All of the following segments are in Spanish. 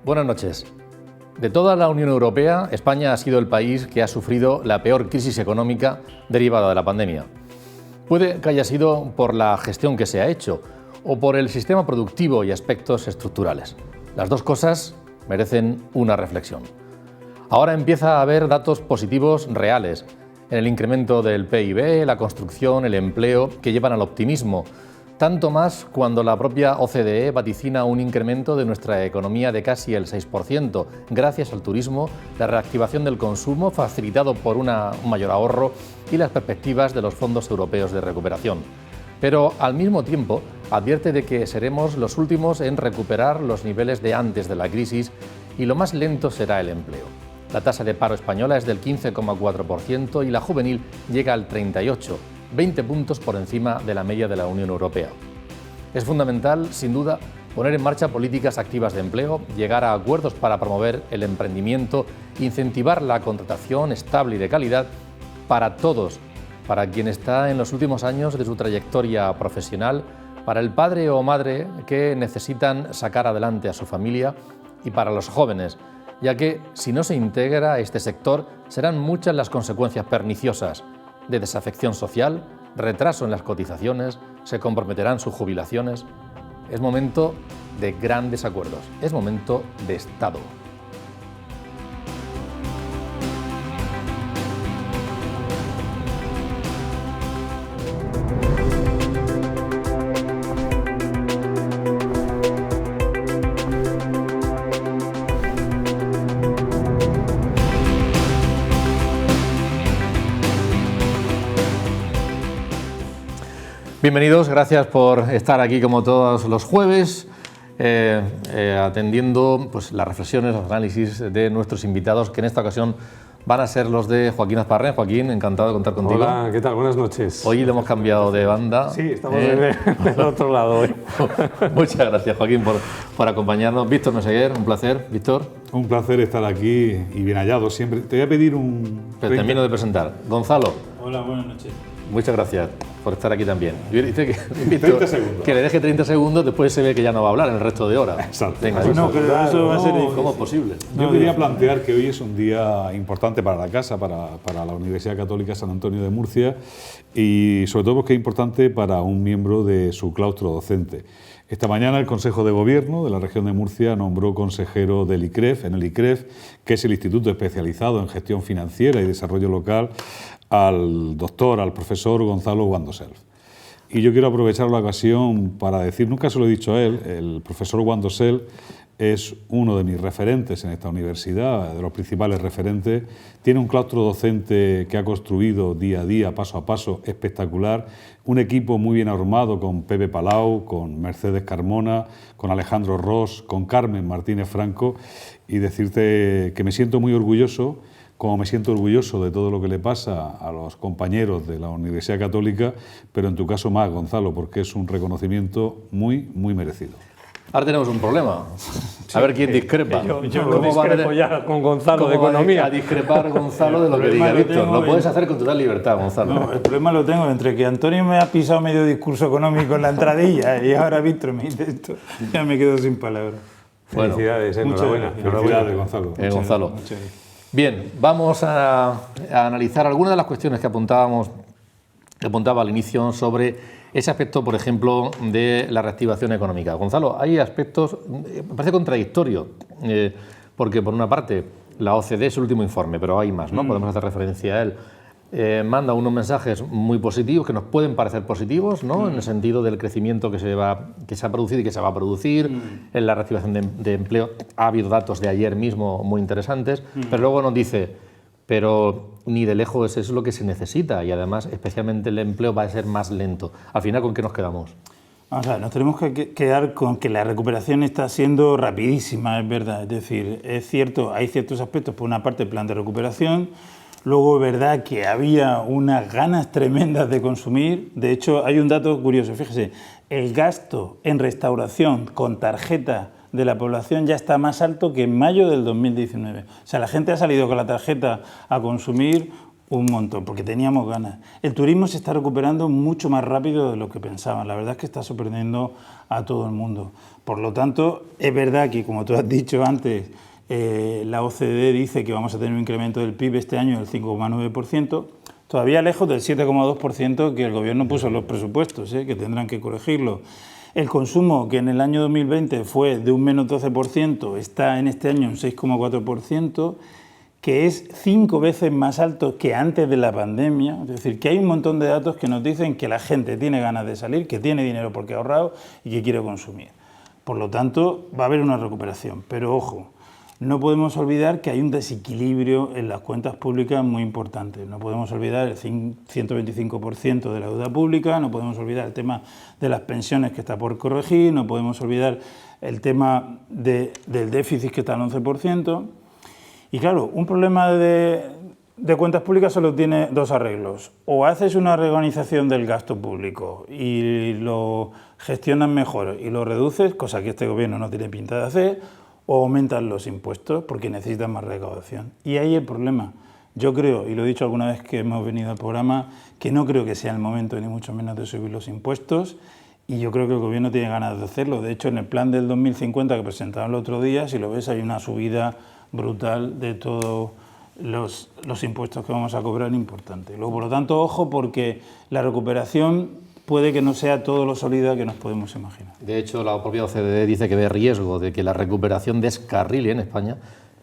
Buenas noches. De toda la Unión Europea, España ha sido el país que ha sufrido la peor crisis económica derivada de la pandemia. Puede que haya sido por la gestión que se ha hecho o por el sistema productivo y aspectos estructurales. Las dos cosas merecen una reflexión. Ahora empieza a haber datos positivos reales en el incremento del PIB, la construcción, el empleo, que llevan al optimismo. Tanto más cuando la propia OCDE vaticina un incremento de nuestra economía de casi el 6%, gracias al turismo, la reactivación del consumo facilitado por un mayor ahorro y las perspectivas de los fondos europeos de recuperación. Pero al mismo tiempo advierte de que seremos los últimos en recuperar los niveles de antes de la crisis y lo más lento será el empleo. La tasa de paro española es del 15,4% y la juvenil llega al 38%. 20 puntos por encima de la media de la Unión Europea. Es fundamental, sin duda, poner en marcha políticas activas de empleo, llegar a acuerdos para promover el emprendimiento, incentivar la contratación estable y de calidad para todos, para quien está en los últimos años de su trayectoria profesional, para el padre o madre que necesitan sacar adelante a su familia y para los jóvenes, ya que si no se integra este sector serán muchas las consecuencias perniciosas de desafección social, retraso en las cotizaciones, se comprometerán sus jubilaciones. Es momento de grandes acuerdos, es momento de Estado. Bienvenidos, gracias por estar aquí como todos los jueves, atendiendo pues, las reflexiones, los análisis de nuestros invitados, que en esta ocasión van a ser los de Joaquín Azparren. Joaquín, encantado de contar contigo. Hola, ¿qué tal? Buenas noches. Hoy lo hemos cambiado de banda. Sí, estamos del otro lado hoy. Muchas gracias, Joaquín, por acompañarnos. Víctor Meseguer, un placer. Víctor. Un placer estar aquí y bien hallado siempre. Te voy a pedir un... Pero termino de presentar. Gonzalo. Hola, buenas noches. Muchas gracias por estar aquí también. Yo dice que, 30 segundos. Que le deje 30 segundos, después se ve que ya no va a hablar en el resto de horas. Exacto. Venga, No, pero eso va a ser difícil. ¿Cómo es posible? Yo quería plantear que hoy es un día importante para la casa, para la Universidad Católica San Antonio de Murcia y sobre todo porque es importante para un miembro de su claustro docente. Esta mañana el Consejo de Gobierno de la región de Murcia nombró consejero del ICREF, en el ICREF, que es el Instituto Especializado en Gestión Financiera y Desarrollo Local, al profesor Gonzalo Wandoself. Y yo quiero aprovechar la ocasión para decir, nunca se lo he dicho a él, el profesor Wandoself es uno de mis referentes en esta universidad, de los principales referentes. Tiene un claustro docente que ha construido día a día, paso a paso, espectacular. Un equipo muy bien armado con Pepe Palau, con Mercedes Carmona, con Alejandro Ros, con Carmen Martínez Franco. Y decirte que me siento muy orgulloso, como me siento orgulloso de todo lo que le pasa a los compañeros de la Universidad Católica, pero en tu caso más, Gonzalo, porque es un reconocimiento muy, muy merecido. Ahora tenemos un problema. A ver quién discrepa. Yo no discrepo ya con Gonzalo de economía. A discrepar Gonzalo de lo que diga Víctor. Lo puedes hacer con total libertad, Gonzalo. No, el problema lo tengo entre que Antonio me ha pisado medio discurso económico en la entradilla y ahora Víctor me dice esto. Ya me quedo sin palabras. Bueno, felicidades, enhorabuena. Felicidades, Gonzalo. Gonzalo. Muchas gracias. Bien, vamos a analizar algunas de las cuestiones que apuntaba al inicio sobre ese aspecto, por ejemplo, de la reactivación económica. Gonzalo, hay aspectos, me parece contradictorio, porque por una parte la OCDE es el último informe, pero hay más, ¿no? Podemos hacer referencia a él. Manda unos mensajes muy positivos, que nos pueden parecer positivos, ¿no? En el sentido del crecimiento que se ha producido y que se va a producir, en la reactivación de empleo. Ha habido datos de ayer mismo muy interesantes, pero luego nos dice, pero ni de lejos es lo que se necesita y además especialmente el empleo va a ser más lento. Al final, ¿con qué nos quedamos? Vamos a ver, nos tenemos que quedar con que la recuperación está siendo rapidísima, es verdad. Es decir, es cierto, hay ciertos aspectos, por una parte el plan de recuperación. Luego, es verdad que había unas ganas tremendas de consumir. De hecho, hay un dato curioso. Fíjese, el gasto en restauración con tarjeta de la población ya está más alto que en mayo del 2019. O sea, la gente ha salido con la tarjeta a consumir un montón, porque teníamos ganas. El turismo se está recuperando mucho más rápido de lo que pensaban. La verdad es que está sorprendiendo a todo el mundo. Por lo tanto, es verdad que, como tú has dicho antes, la OCDE dice que vamos a tener un incremento del PIB este año del 5,9%, todavía lejos del 7,2% que el Gobierno puso en los presupuestos, que tendrán que corregirlo. El consumo, que en el año 2020 fue de un menos 12%, está en este año en 6,4%, que es 5 veces más alto que antes de la pandemia. Es decir, que hay un montón de datos que nos dicen que la gente tiene ganas de salir, que tiene dinero porque ha ahorrado y que quiere consumir. Por lo tanto, va a haber una recuperación. Pero ojo, no podemos olvidar que hay un desequilibrio en las cuentas públicas muy importante. No podemos olvidar el 125% de la deuda pública, no podemos olvidar el tema de las pensiones que está por corregir, no podemos olvidar el tema del déficit que está al 11%. Y claro, un problema de cuentas públicas solo tiene dos arreglos. O haces una reorganización del gasto público y lo gestionas mejor y lo reduces, cosa que este gobierno no tiene pinta de hacer, o aumentas los impuestos porque necesitas más recaudación. Y ahí el problema. Yo creo, y lo he dicho alguna vez que hemos venido al programa, que no creo que sea el momento ni mucho menos de subir los impuestos, y yo creo que el gobierno tiene ganas de hacerlo. De hecho, en el plan del 2050 que presentaron el otro día, si lo ves, hay una subida brutal de todos los impuestos que vamos a cobrar importante. Luego, por lo tanto, ojo, porque la recuperación puede que no sea todo lo sólida que nos podemos imaginar. De hecho, la propia OCDE dice que ve riesgo de que la recuperación descarrile en España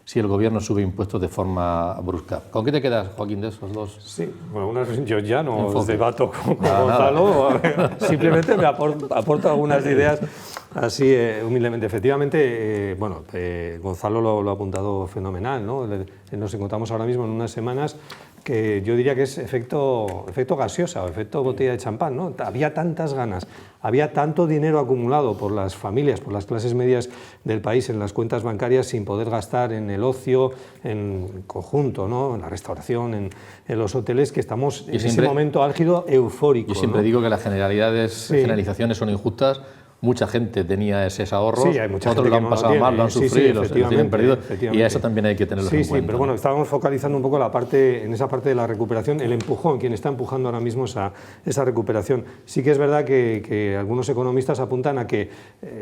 si el Gobierno sube impuestos de forma brusca. ¿Con qué te quedas, Joaquín, de esos dos? Sí, bueno, yo ya no os debato con Gonzalo, simplemente me aporto algunas ideas así humildemente. Efectivamente, Gonzalo lo ha apuntado fenomenal, ¿no? Nos encontramos ahora mismo en unas semanas que yo diría que es efecto gaseosa o efecto botella de champán, ¿no? Había tantas ganas, había tanto dinero acumulado por las familias, por las clases medias del país en las cuentas bancarias sin poder gastar en el ocio, en conjunto, ¿no? En la restauración, en los hoteles, que estamos en ese momento álgido eufórico. Yo siempre digo que las generalizaciones son injustas. Mucha gente tenía esos ahorros, sí, hay mucha otros gente lo han pasado mal, lo han sufrido, los tienen perdido, y a eso también hay que tenerlo en cuenta. Sí, pero bueno, estábamos focalizando un poco en esa parte de la recuperación, el empujón, quien está empujando ahora mismo esa recuperación. Sí que es verdad que algunos economistas apuntan a que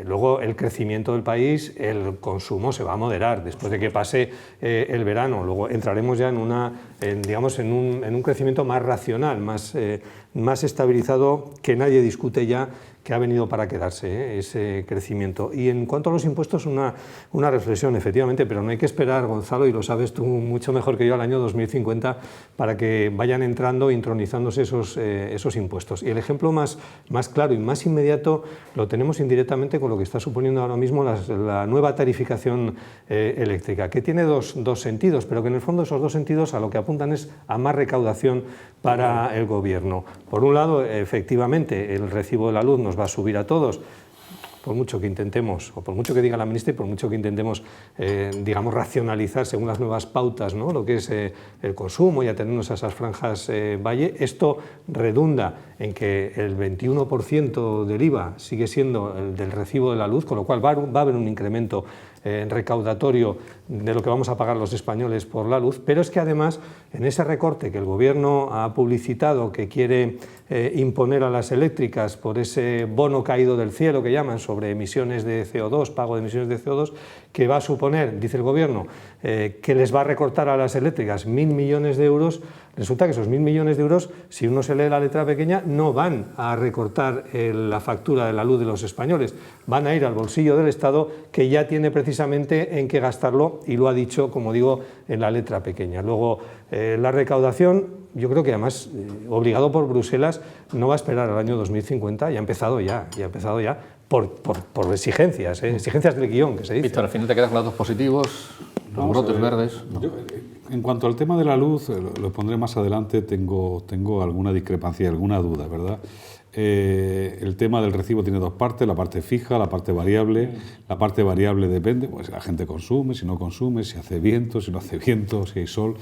luego el crecimiento del país, el consumo se va a moderar después de que pase el verano. Luego entraremos ya en un crecimiento más racional, más estabilizado, que nadie discute ya, que ha venido para quedarse, ese crecimiento. Y en cuanto a los impuestos, una reflexión, efectivamente, pero no hay que esperar, Gonzalo, y lo sabes tú mucho mejor que yo, al año 2050 para que vayan entrando, intronizándose esos impuestos. Y el ejemplo más claro y más inmediato lo tenemos indirectamente con lo que está suponiendo ahora mismo la nueva tarificación eléctrica, que tiene dos sentidos, pero que en el fondo esos dos sentidos a lo que apuntan es a más recaudación para el Gobierno. Por un lado, efectivamente, el recibo de la luz nos va a subir a todos, por mucho que intentemos, o por mucho que diga la ministra y por mucho que intentemos, racionalizar según las nuevas pautas, ¿no? Lo que es el consumo y atenernos a esas franjas valle. Esto redunda en que el 21% del IVA sigue siendo el del recibo de la luz, con lo cual va a haber un incremento recaudatorio de lo que vamos a pagar los españoles por la luz, pero es que además en ese recorte que el Gobierno ha publicitado, que quiere imponer a las eléctricas por ese bono caído del cielo que llaman sobre emisiones de CO2, pago de emisiones de CO2, que va a suponer, dice el Gobierno, que les va a recortar a las eléctricas 1.000 millones de euros, resulta que esos 1.000 millones de euros, si uno se lee la letra pequeña, no van a recortar la factura de la luz de los españoles, van a ir al bolsillo del Estado, que ya tiene precisamente en qué gastarlo, y lo ha dicho, como digo, en la letra pequeña. Luego, la recaudación, yo creo que además, obligado por Bruselas, no va a esperar al año 2050, ya ha empezado ya por exigencias del guión, que se dice. Víctor, al final te quedas con datos positivos, los brotes verdes. No. Yo, en cuanto al tema de la luz, lo pondré más adelante, tengo alguna discrepancia, alguna duda, ¿verdad? El tema del recibo tiene dos partes, la parte fija, la parte variable. La parte variable depende, pues la gente consume, si no consume, si hace viento, si no hace viento, si hay sol.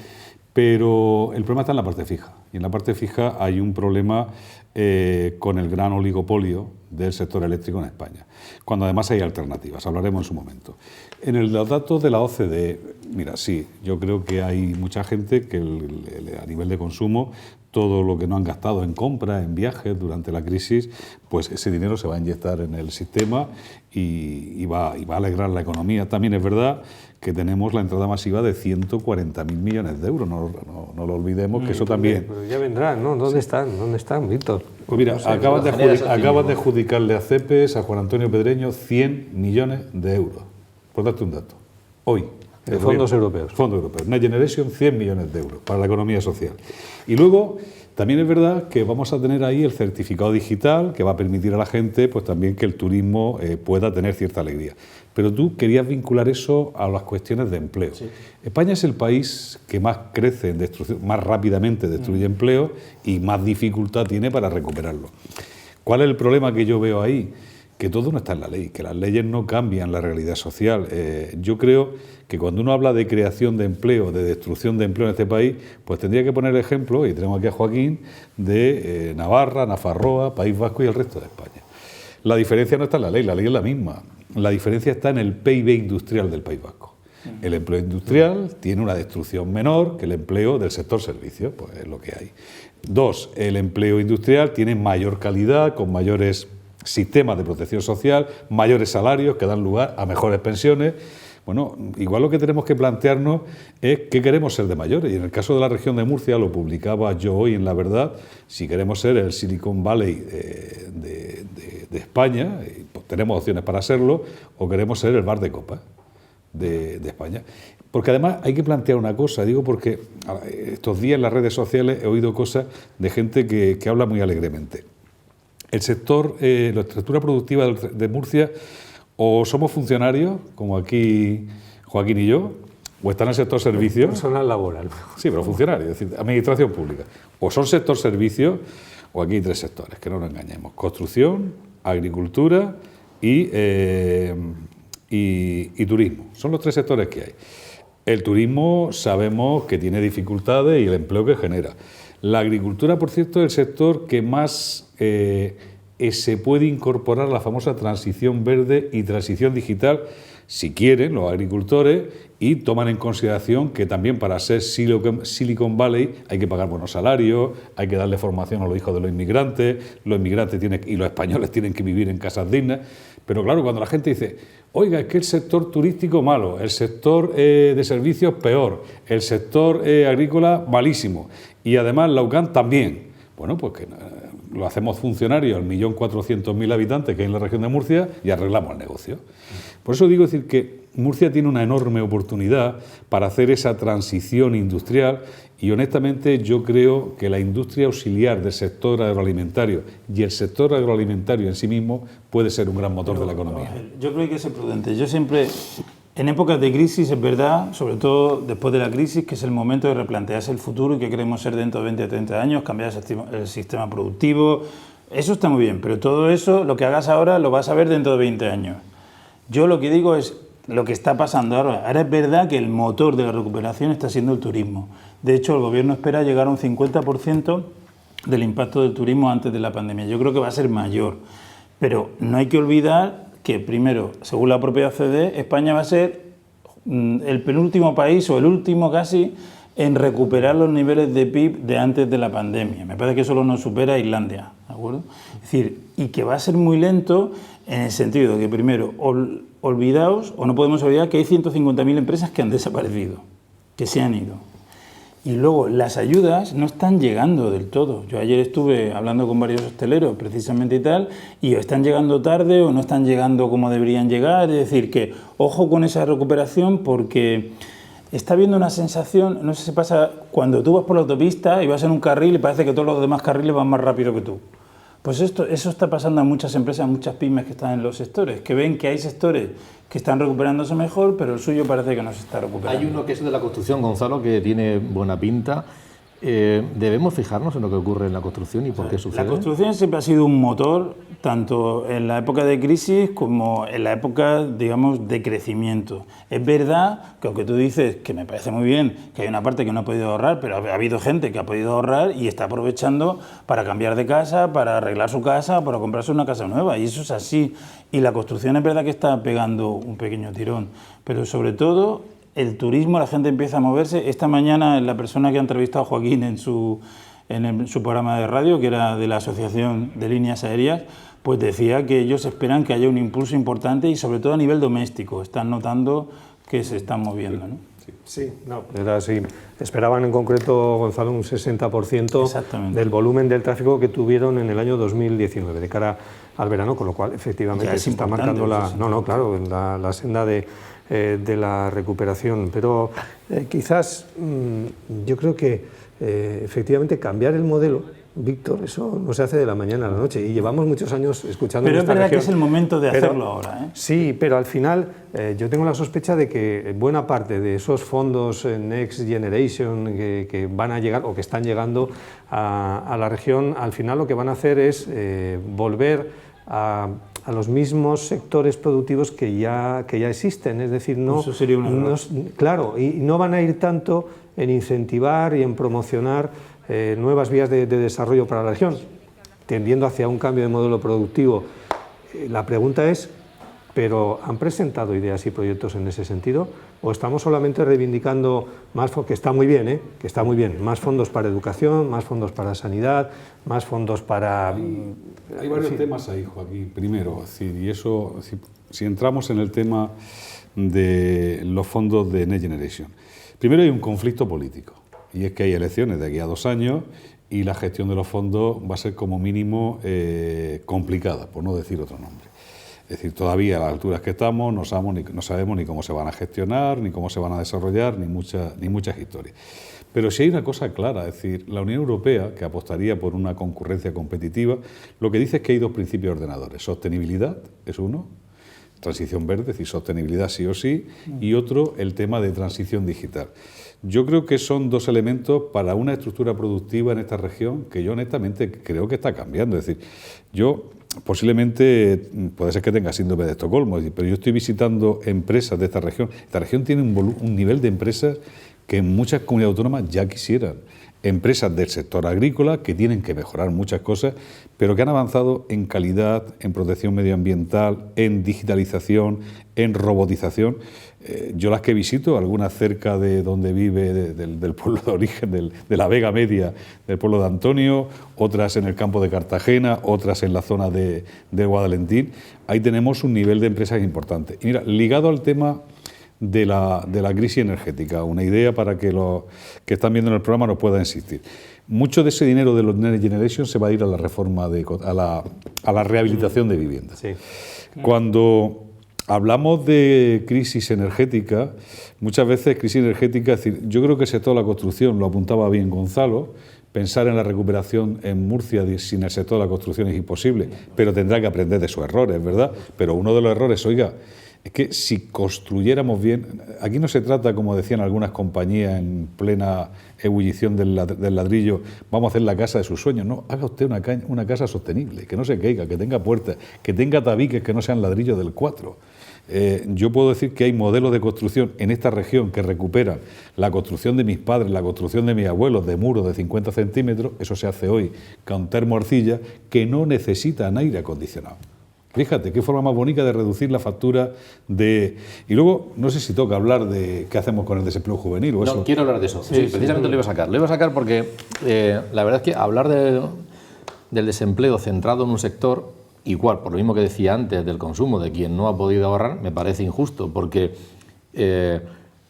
Pero el problema está en la parte fija. Y en la parte fija hay un problema con el gran oligopolio del sector eléctrico en España, cuando además hay alternativas, hablaremos en su momento. En los datos de la OCDE, Mira, sí, yo creo que hay mucha gente que a nivel de consumo, todo lo que no han gastado en compras, en viajes durante la crisis, pues ese dinero se va a inyectar en el sistema y va a alegrar la economía. También es verdad que tenemos la entrada masiva de 140.000 millones de euros, no lo olvidemos, que eso también... Pero ya vendrán, ¿no? ¿Dónde están, Víctor? Pues mira, No sé, acaban de adjudicarle a CEPES, a Juan Antonio Pedreño, 100 millones de euros. Por darte un dato. Hoy. De fondos europeos. Fondos europeos. Next Generation, 100 millones de euros para la economía social. Y luego, también es verdad que vamos a tener ahí el certificado digital que va a permitir a la gente pues también que el turismo pueda tener cierta alegría. Pero tú querías vincular eso a las cuestiones de empleo. Sí. España es el país que más crece en destrucción, más rápidamente destruye empleo y más dificultad tiene para recuperarlo. ¿Cuál es el problema que yo veo ahí? Que todo no está en la ley, que las leyes no cambian la realidad social. Yo creo que cuando uno habla de creación de empleo, de destrucción de empleo en este país, pues tendría que poner el ejemplo, y tenemos aquí a Joaquín, de Navarra, Nafarroa, País Vasco y el resto de España. La diferencia no está en la ley es la misma. La diferencia está en el PIB industrial del País Vasco. El empleo industrial tiene una destrucción menor que el empleo del sector servicios, pues es lo que hay. 2, el empleo industrial tiene mayor calidad, con mayores sistemas de protección social, mayores salarios que dan lugar a mejores pensiones. Bueno, igual lo que tenemos que plantearnos es qué queremos ser de mayores. Y en el caso de la región de Murcia, lo publicaba yo hoy en La Verdad, si queremos ser el Silicon Valley de España, pues tenemos opciones para serlo, o queremos ser el bar de copa de España. Porque además hay que plantear una cosa, digo porque estos días en las redes sociales he oído cosas de gente que habla muy alegremente. El sector, la estructura productiva de Murcia, o somos funcionarios, como aquí Joaquín y yo, o están en el sector servicios. Personal laboral. Sí, pero funcionarios, es decir, administración pública. O son sector servicios, o aquí hay 3 sectores, que no nos engañemos. Construcción, agricultura y turismo. Son los 3 sectores que hay. El turismo sabemos que tiene dificultades y el empleo que genera. La agricultura, por cierto, es el sector que más se puede incorporar a la famosa transición verde y transición digital, si quieren los agricultores, y toman en consideración que también para ser Silicon Valley hay que pagar buenos salarios, hay que darle formación a los hijos de los inmigrantes y los españoles tienen que vivir en casas dignas. Pero claro, cuando la gente dice, oiga, es que el sector turístico malo, el sector de servicios peor, el sector agrícola malísimo, y además la UCAM también, bueno, pues que lo hacemos funcionario al 1.400.000 habitantes que hay en la región de Murcia y arreglamos el negocio. Por eso digo decir que Murcia tiene una enorme oportunidad para hacer esa transición industrial y honestamente yo creo que la industria auxiliar del sector agroalimentario y el sector agroalimentario en sí mismo puede ser un gran motor de la economía. Yo creo que hay que ser prudente. Yo siempre, en épocas de crisis, es verdad, sobre todo después de la crisis, que es el momento de replantearse el futuro y qué queremos ser dentro de 20 o 30 años, cambiar el sistema productivo. Eso está muy bien, pero todo eso, lo que hagas ahora, lo vas a ver dentro de 20 años. Yo lo que digo es lo que está pasando ahora. Ahora es verdad que el motor de la recuperación está siendo el turismo. De hecho, el gobierno espera llegar a un 50% del impacto del turismo antes de la pandemia. Yo creo que va a ser mayor, pero no hay que olvidar que, primero, según la propia OCDE, España va a ser el penúltimo país o el último casi en recuperar los niveles de PIB de antes de la pandemia. Me parece que solo nos supera Islandia, ¿de acuerdo? Es decir, y que va a ser muy lento en el sentido de que, primero, olvidaos, o no podemos olvidar que hay 150.000 empresas que han desaparecido, que se han ido. Y luego, las ayudas no están llegando del todo. Yo ayer estuve hablando con varios hosteleros, precisamente y tal, y o están llegando tarde o no están llegando como deberían llegar. Es decir, que ojo con esa recuperación porque está habiendo una sensación, no sé si pasa, cuando tú vas por la autopista y vas en un carril y parece que todos los demás carriles van más rápido que tú. Pues eso está pasando a muchas empresas, a muchas pymes que están en los sectores, que ven que hay sectores que están recuperándose mejor, pero el suyo parece que no se está recuperando. Hay uno que es de la construcción, Gonzalo, que tiene buena pinta. ¿Debemos fijarnos en lo que ocurre en la construcción y por qué sucede? La construcción siempre ha sido un motor, tanto en la época de crisis como en la época, digamos, de crecimiento. Es verdad que, aunque tú dices, que me parece muy bien, que hay una parte que no ha podido ahorrar, pero ha habido gente que ha podido ahorrar y está aprovechando para cambiar de casa, para arreglar su casa, para comprarse una casa nueva, y eso es así. Y la construcción es verdad que está pegando un pequeño tirón, pero sobre todo el turismo, la gente empieza a moverse. Esta mañana la persona que ha entrevistado a Joaquín en su programa de radio, que era de la Asociación de Líneas Aéreas, pues decía que ellos esperan que haya un impulso importante y sobre todo a nivel doméstico. Están notando que se están moviendo, ¿no? Sí, no, era así. Esperaban en concreto, Gonzalo, un 60% del volumen del tráfico que tuvieron en el año 2019, de cara al verano, con lo cual efectivamente se está marcando la senda de la recuperación. Pero quizás yo creo que efectivamente cambiar el modelo, Víctor, eso no se hace de la mañana a la noche y llevamos muchos años escuchando en esta región. Pero es verdad que es el momento de hacerlo ahora, ¿eh? Sí, pero al final yo tengo la sospecha de que buena parte de esos fondos Next Generation que van a llegar o que están llegando a la región, al final lo que van a hacer es volver a los mismos sectores productivos que ya existen, es decir, no, eso sería un error. Claro, y no van a ir tanto en incentivar y en promocionar nuevas vías de desarrollo para la región, tendiendo hacia un cambio de modelo productivo. La pregunta es, ¿pero han presentado ideas y proyectos en ese sentido? ¿O estamos solamente reivindicando más, que está muy bien, que está muy bien, más fondos para educación, más fondos para sanidad, más fondos para... Hay varios temas ahí, Joaquín. Primero, y eso, si entramos en el tema de los fondos de Next Generation, primero hay un conflicto político. Y es que hay elecciones de aquí a 2 años y la gestión de los fondos va a ser como mínimo complicada, por no decir otro nombre. Es decir, todavía a las alturas que estamos no sabemos ni cómo se van a gestionar, ni cómo se van a desarrollar, ni muchas historias. Pero sí hay una cosa clara, es decir, la Unión Europea, que apostaría por una concurrencia competitiva, lo que dice es que hay 2 principios ordenadores. Sostenibilidad es uno, transición verde, es decir, sostenibilidad sí o sí, y otro, el tema de transición digital. Yo creo que son 2 elementos para una estructura productiva en esta región que yo honestamente creo que está cambiando. Es decir, yo posiblemente, puede ser que tenga síndrome de Estocolmo, pero yo estoy visitando empresas de esta región. Esta región tiene un nivel de empresas que en muchas comunidades autónomas ya quisieran. Empresas del sector agrícola que tienen que mejorar muchas cosas, pero que han avanzado en calidad, en protección medioambiental, en digitalización, en robotización. Yo las que visito, algunas cerca de donde vive, del pueblo de origen, de la Vega Media, del pueblo de Antonio, otras en el campo de Cartagena, otras en la zona de Guadalentín, ahí tenemos un nivel de empresas importante. Y mira, ligado al tema de la crisis energética, una idea para que los que están viendo en el programa nos puedan insistir. Mucho de ese dinero de los Next Generation se va a ir a la reforma, a la rehabilitación de viviendas. Sí. Cuando hablamos de crisis energética, muchas veces crisis energética, es decir, yo creo que el sector de la construcción, lo apuntaba bien Gonzalo, pensar en la recuperación en Murcia sin el sector de la construcción es imposible, pero tendrá que aprender de sus errores, ¿verdad? Pero uno de los errores, oiga, es que si construyéramos bien, aquí no se trata, como decían algunas compañías en plena ebullición del ladrillo, vamos a hacer la casa de sus sueños. No, haga usted una casa sostenible, que no se caiga, que tenga puertas, que tenga tabiques que no sean ladrillos del 4. Yo puedo decir que hay modelos de construcción en esta región que recuperan la construcción de mis padres, la construcción de mis abuelos, de muros de 50 centímetros, eso se hace hoy con termoarcilla, que no necesitan aire acondicionado. Fíjate, qué forma más bonita de reducir la factura de... Y luego, no sé si toca hablar de qué hacemos con el desempleo juvenil o eso. No, quiero hablar de eso. Sí, precisamente lo iba a sacar. Lo iba a sacar porque la verdad es que hablar del desempleo centrado en un sector, igual, por lo mismo que decía antes, del consumo de quien no ha podido ahorrar, me parece injusto, porque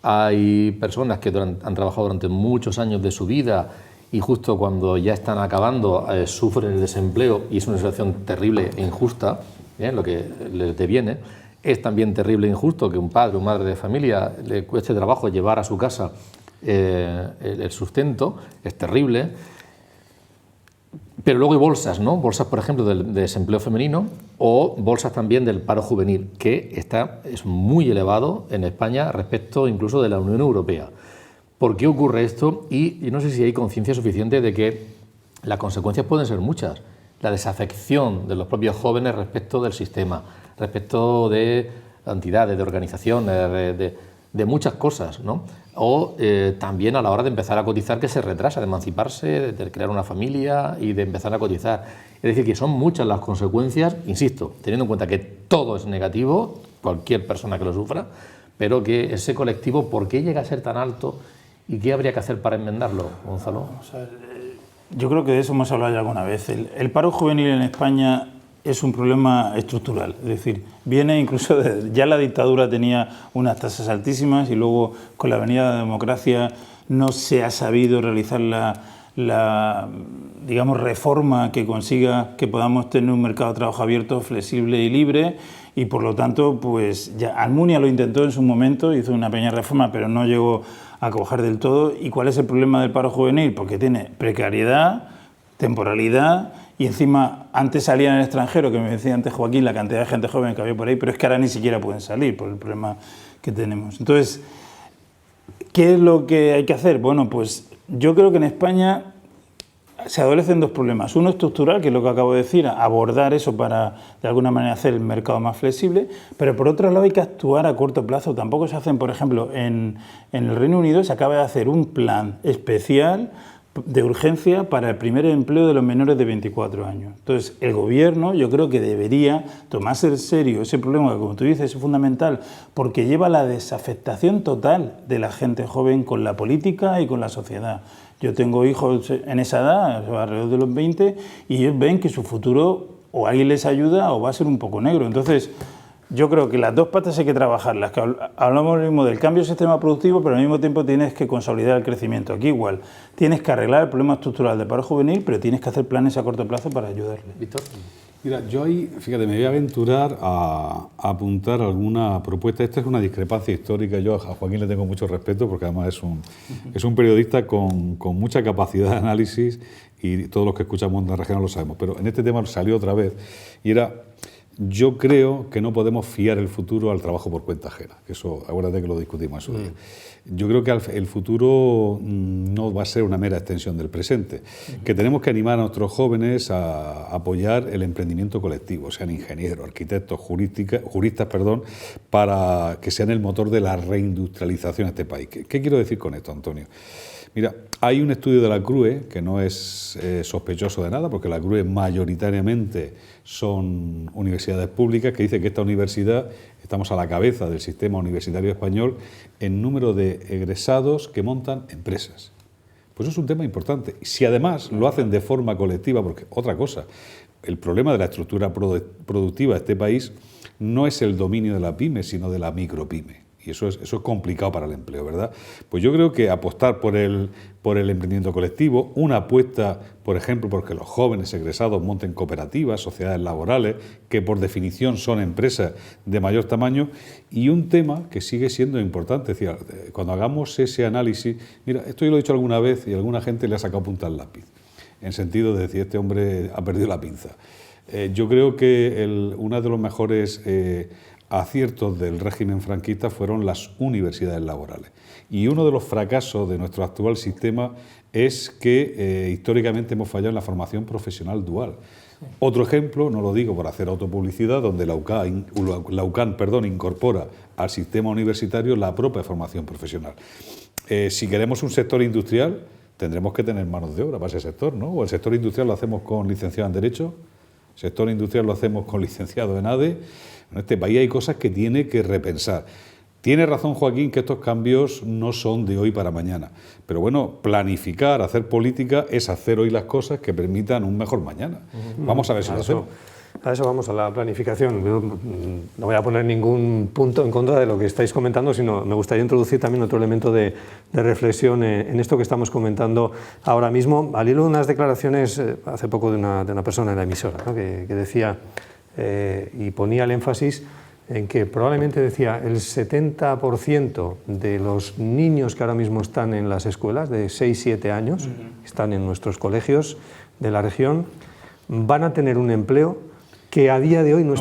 hay personas que han trabajado durante muchos años de su vida y justo cuando ya están acabando sufren el desempleo y es una situación terrible e injusta, lo que les deviene. Es también terrible e injusto que un padre o madre de familia le cueste trabajo llevar a su casa el sustento, es terrible. Pero luego hay bolsas, ¿no? Bolsas, por ejemplo, del desempleo femenino o bolsas también del paro juvenil, que es muy elevado en España respecto incluso de la Unión Europea. ¿Por qué ocurre esto? Y no sé si hay conciencia suficiente de que las consecuencias pueden ser muchas. La desafección de los propios jóvenes respecto del sistema, respecto de entidades, de organizaciones, de muchas cosas, ¿no? O también a la hora de empezar a cotizar, que se retrasa, de emanciparse, de crear una familia y de empezar a cotizar. Es decir, que son muchas las consecuencias, insisto, teniendo en cuenta que todo es negativo, cualquier persona que lo sufra, pero que ese colectivo, ¿por qué llega a ser tan alto y qué habría que hacer para enmendarlo, Gonzalo? Yo creo que de eso hemos hablado ya alguna vez. El paro juvenil en España es un problema estructural, es decir, viene incluso ya la dictadura tenía unas tasas altísimas y luego con la venida de la democracia no se ha sabido realizar la digamos, reforma que consiga que podamos tener un mercado de trabajo abierto, flexible y libre, y por lo tanto, pues ya Almunia lo intentó en su momento, hizo una pequeña reforma, pero no llegó a cuajar del todo. ¿Y cuál es el problema del paro juvenil? Porque tiene precariedad, temporalidad, y encima antes salían en el extranjero, que me decía antes Joaquín, la cantidad de gente joven que había por ahí, pero es que ahora ni siquiera pueden salir por el problema que tenemos. Entonces, ¿qué es lo que hay que hacer? Bueno, pues yo creo que en España se adolecen dos problemas. Uno estructural, que es lo que acabo de decir, abordar eso para de alguna manera hacer el mercado más flexible, pero por otro lado hay que actuar a corto plazo. Tampoco se hacen, por ejemplo, en el Reino Unido se acaba de hacer un plan especial de urgencia para el primer empleo de los menores de 24 años. Entonces, el gobierno yo creo que debería tomarse en serio ese problema que, como tú dices, es fundamental, porque lleva a la desafectación total de la gente joven con la política y con la sociedad. Yo tengo hijos en esa edad, alrededor de los 20, y ellos ven que su futuro o alguien les ayuda o va a ser un poco negro. Entonces, yo creo que las dos patas hay que trabajarlas. Hablamos mismo del cambio del sistema productivo, pero al mismo tiempo tienes que consolidar el crecimiento. Aquí igual, tienes que arreglar el problema estructural del paro juvenil, pero tienes que hacer planes a corto plazo para ayudarle. Víctor. Mira, yo ahí, fíjate, me voy a aventurar a apuntar alguna propuesta. Esta es una discrepancia histórica. Yo a Joaquín le tengo mucho respeto porque además es un periodista con mucha capacidad de análisis y todos los que escuchamos en la región lo sabemos. Pero en este tema salió otra vez y era... Yo creo que no podemos fiar el futuro al trabajo por cuenta ajena, que eso, acuérdate que lo discutimos en su día. Yo creo que el futuro no va a ser una mera extensión del presente, que tenemos que animar a nuestros jóvenes a apoyar el emprendimiento colectivo, sean ingenieros, arquitectos, juristas, para que sean el motor de la reindustrialización de este país. ¿Qué quiero decir con esto, Antonio? Mira, hay un estudio de la CRUE que no es sospechoso de nada, porque la CRUE mayoritariamente son universidades públicas, que dice que esta universidad, estamos a la cabeza del sistema universitario español en número de egresados que montan empresas. Pues eso es un tema importante. Si además lo hacen de forma colectiva, porque otra cosa, el problema de la estructura productiva de este país no es el dominio de la pyme, sino de la micropyme. Y eso es complicado para el empleo, ¿verdad? Pues yo creo que apostar por el emprendimiento colectivo, una apuesta, por ejemplo, porque los jóvenes egresados monten cooperativas, sociedades laborales, que por definición son empresas de mayor tamaño, y un tema que sigue siendo importante, es decir, cuando hagamos ese análisis, mira, esto yo lo he dicho alguna vez y alguna gente le ha sacado punta al lápiz, en sentido de decir, este hombre ha perdido la pinza. Yo creo que uno de los mejores aciertos del régimen franquista fueron las universidades laborales. Y uno de los fracasos de nuestro actual sistema es que históricamente hemos fallado en la formación profesional dual. Sí. Otro ejemplo, no lo digo por hacer autopublicidad, donde la UCAN incorpora al sistema universitario la propia formación profesional. Si queremos un sector industrial, tendremos que tener manos de obra para ese sector, ¿no? O el sector industrial lo hacemos con licenciados en Derecho, el sector industrial lo hacemos con licenciados en ADE. En este país hay cosas que tiene que repensar. Tiene razón Joaquín que estos cambios no son de hoy para mañana, pero bueno, planificar, hacer política es hacer hoy las cosas que permitan un mejor mañana. Vamos a ver si lo hacemos. A eso vamos, a la planificación. Yo no voy a poner ningún punto en contra de lo que estáis comentando, sino me gustaría introducir también otro elemento de reflexión en esto que estamos comentando ahora mismo. Al hilo de unas declaraciones hace poco de una persona en la emisora, ¿no? que decía y ponía el énfasis en que probablemente decía el 70% de los niños que ahora mismo están en las escuelas de 6-7 años, están en nuestros colegios de la región, van a tener un empleo que a día de hoy no